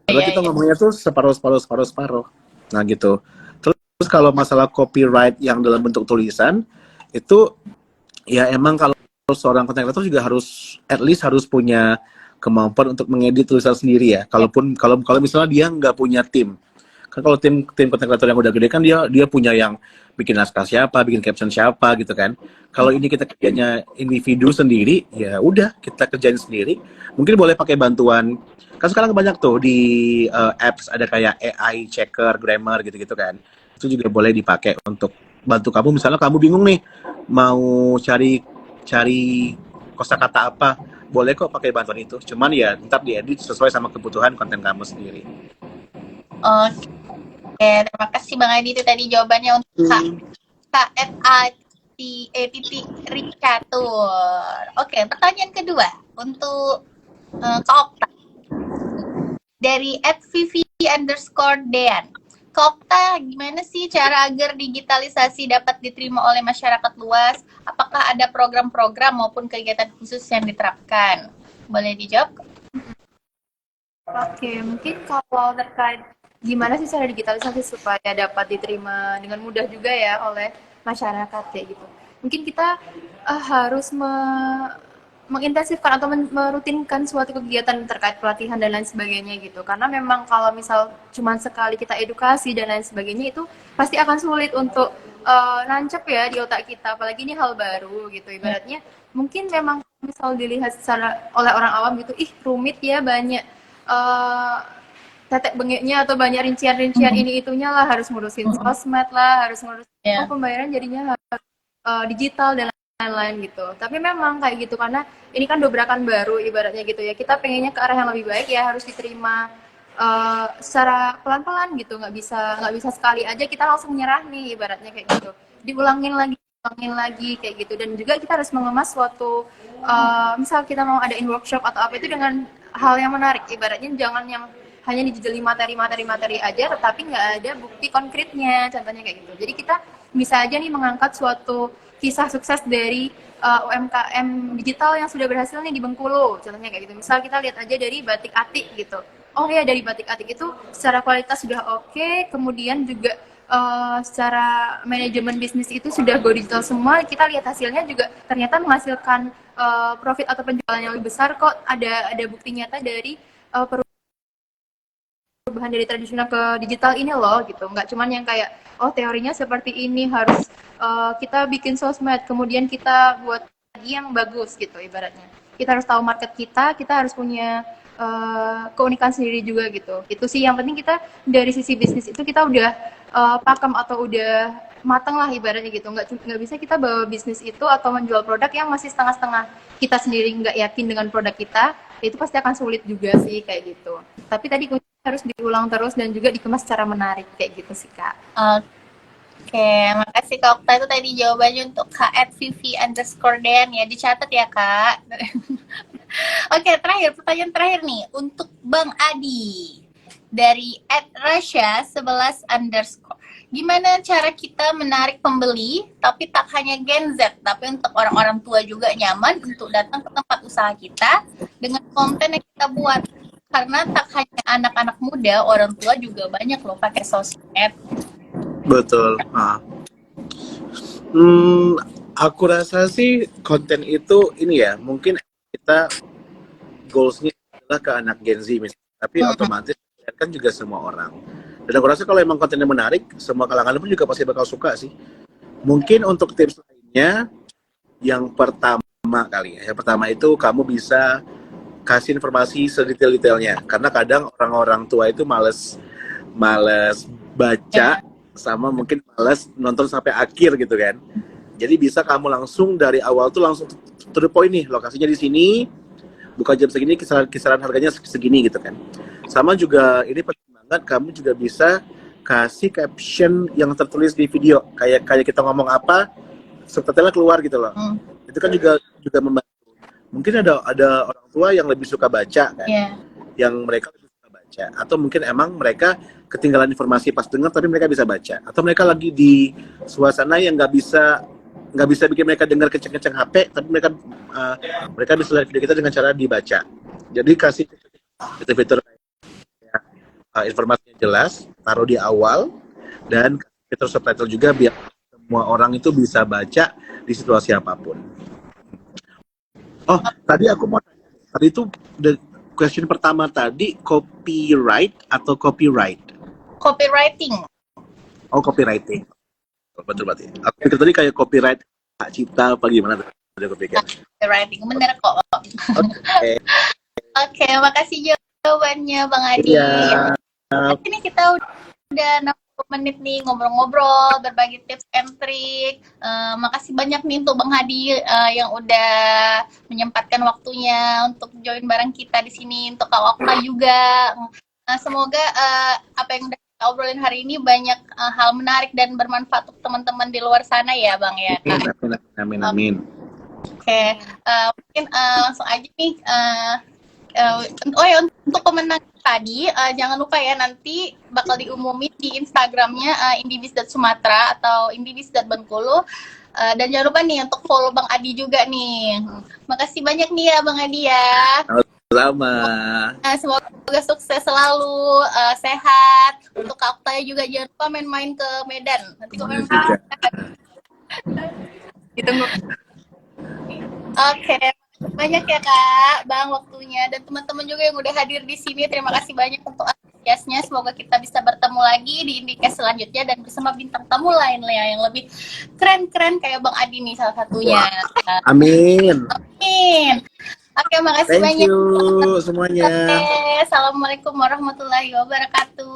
Karena Iya, kita iya. ngomongnya tuh separuh. Nah gitu. Terus kalau masalah copyright yang dalam bentuk tulisan itu ya emang kalau seorang content creator juga harus at least harus punya kemampuan untuk mengedit tulisan sendiri ya. Kalau misalnya dia nggak punya tim, kan kalau tim content creator yang udah gede kan dia punya yang bikin naskah siapa, bikin caption siapa gitu kan. Kalau ini kita kerjanya individu sendiri, ya udah kita kerjain sendiri. Mungkin boleh pakai bantuan. Kan sekarang banyak tuh di apps ada kayak AI checker, grammar gitu-gitu kan. Itu juga boleh dipakai untuk bantu kamu. Misalnya kamu bingung nih mau cari kosakata apa, boleh kok pakai bantuan itu. Cuman ya ntar diedit sesuai sama kebutuhan konten kamu sendiri. Oke, terima kasih Bang Adi, itu tadi jawabannya untuk KFAT Rikatur. Oke, pertanyaan kedua untuk Kak Okta dari @vivi_dean. Kak Okta, gimana sih cara agar digitalisasi dapat diterima oleh masyarakat luas? Apakah ada program-program maupun kegiatan khusus yang diterapkan? Boleh dijawab? Oke, mungkin kalau terkait gimana sih cara digitalisasi supaya dapat diterima dengan mudah juga ya oleh masyarakat kayak gitu. Mungkin kita harus mengintensifkan atau merutinkan suatu kegiatan terkait pelatihan dan lain sebagainya gitu. Karena memang kalau misal cuma sekali kita edukasi dan lain sebagainya itu pasti akan sulit untuk nancep ya di otak kita. Apalagi ini hal baru gitu. Ibaratnya mungkin memang misal dilihat secara oleh orang awam gitu, ih rumit ya banyak tetek bengeknya atau banyak rincian-rincian ini itunya lah, harus ngurusin sosmed lah, harus ngurusin pembayaran jadinya harus digital dan lain-lain gitu. Tapi memang kayak gitu karena ini kan dobrakan baru ibaratnya gitu ya. Kita pengennya ke arah yang lebih baik ya harus diterima secara pelan-pelan gitu. Nggak bisa sekali aja kita langsung nyerah nih ibaratnya kayak gitu. Diulangin lagi kayak gitu, dan juga kita harus mengemas suatu misal kita mau adain workshop atau apa itu dengan hal yang menarik, ibaratnya jangan yang hanya dijejeli materi aja tetapi nggak ada bukti konkretnya, contohnya kayak gitu. Jadi kita bisa aja nih mengangkat suatu kisah sukses dari UMKM digital yang sudah berhasil nih di Bengkulu, contohnya kayak gitu. Misal kita lihat aja dari Batik Atik gitu. Oh ya, dari Batik Atik itu secara kualitas sudah oke, kemudian juga secara manajemen bisnis itu sudah go digital semua. Kita lihat hasilnya juga ternyata menghasilkan profit atau penjualan yang lebih besar kok. Ada bukti nyata dari perubahan dari tradisional ke digital ini loh gitu. Nggak cuman yang kayak oh teorinya seperti ini, harus kita bikin sosmed kemudian kita buat lagi yang bagus gitu ibaratnya. Kita harus tahu market kita harus punya keunikan sendiri juga gitu. Itu sih yang penting, kita dari sisi bisnis itu kita udah pakem atau udah mateng lah ibaratnya gitu. Nggak bisa kita bawa bisnis itu atau menjual produk yang masih setengah-setengah, kita sendiri nggak yakin dengan produk kita, itu pasti akan sulit juga sih kayak gitu. Tapi tadi harus diulang terus dan juga dikemas secara menarik kayak gitu sih Kak. Oke, makasih Kak Okta, itu tadi jawabannya untuk @vivi_dean ya, dicatat ya Kak. Oke, pertanyaan terakhir nih untuk Bang Adi dari @rasha11_. Gimana cara kita menarik pembeli tapi tak hanya Gen Z, tapi untuk orang-orang tua juga nyaman untuk datang ke tempat usaha kita dengan konten yang kita buat? Karena tak hanya anak-anak muda, orang tua juga banyak loh pakai sosmed. Betul. Aku rasa sih konten itu ini ya, mungkin kita goalsnya adalah ke anak Gen Z misalnya, tapi otomatis kan juga semua orang. Dan aku rasa kalau emang kontennya menarik, semua kalangan pun juga pasti bakal suka sih. Mungkin untuk tips lainnya, yang pertama kali ya, yang pertama itu kamu bisa kasih informasi sedetail-detailnya, karena kadang orang-orang tua itu males baca, sama mungkin males nonton sampai akhir gitu kan. Jadi bisa kamu langsung dari awal tuh langsung to the point nih, lokasinya di sini, buka jam segini, kisaran harganya segini gitu kan. Sama juga ini penting banget, kamu juga bisa kasih caption yang tertulis di video, kayak kita ngomong apa, subtitlenya keluar gitu loh. Itu kan juga membantu. Mungkin ada orang tua yang lebih suka baca kan, yang mereka lebih suka baca, atau mungkin emang mereka ketinggalan informasi pas dengar tapi mereka bisa baca, atau mereka lagi di suasana yang nggak bisa nggak bisa bikin mereka dengar kenceng-kenceng HP, tapi mereka bisa lihat video kita dengan cara dibaca. Jadi kasih fitur-fitur informasinya jelas, taruh di awal, dan fitur subtitle juga biar semua orang itu bisa baca di situasi apapun. Oh, tadi aku mau tanya, tadi itu the question pertama tadi copyright atau copyright? Copywriting. Oh, copywriting. Betul berarti. Aku pikir tadi kayak copyright hak cipta apa gimana tadi aku pikir. Copywriting, bener kok. Oke. Oke, makasih jawabannya Bang Adi. Iya. Ini kita udah 60 menit nih ngobrol-ngobrol, berbagi tips and trik. Makasih banyak nih untuk Bang Hadi yang udah menyempatkan waktunya untuk join bareng kita di sini, untuk Kak Okta juga. Semoga apa yang udah kita obrolin hari ini banyak hal menarik dan bermanfaat untuk teman-teman di luar sana ya Bang ya Kak. Amin. Oke, mungkin langsung aja nih. Oh ya, untuk pemenang tadi jangan lupa ya, nanti bakal diumumin di Instagramnya indivis.sumatera atau indivis.bengkulu. Dan jangan lupa nih untuk follow Bang Adi juga nih. Makasih banyak nih ya Bang Adi ya. Sama. Semoga sukses selalu, sehat. Untuk Kak Okta juga jangan lupa main-main ke Medan. Nanti ke Medan. Ditunggu. Oke. Banyak ya Kak, Bang, waktunya, dan teman-teman juga yang udah hadir di sini. Terima kasih banyak untuk antusiasnya. Semoga kita bisa bertemu lagi di Indicast selanjutnya dan bersama bintang tamu lainnya yang lebih keren-keren kayak Bang Adi nih salah satunya. Amin. Amin. Oke, makasih banyak. Thank you semuanya. Oke, assalamualaikum warahmatullahi wabarakatuh.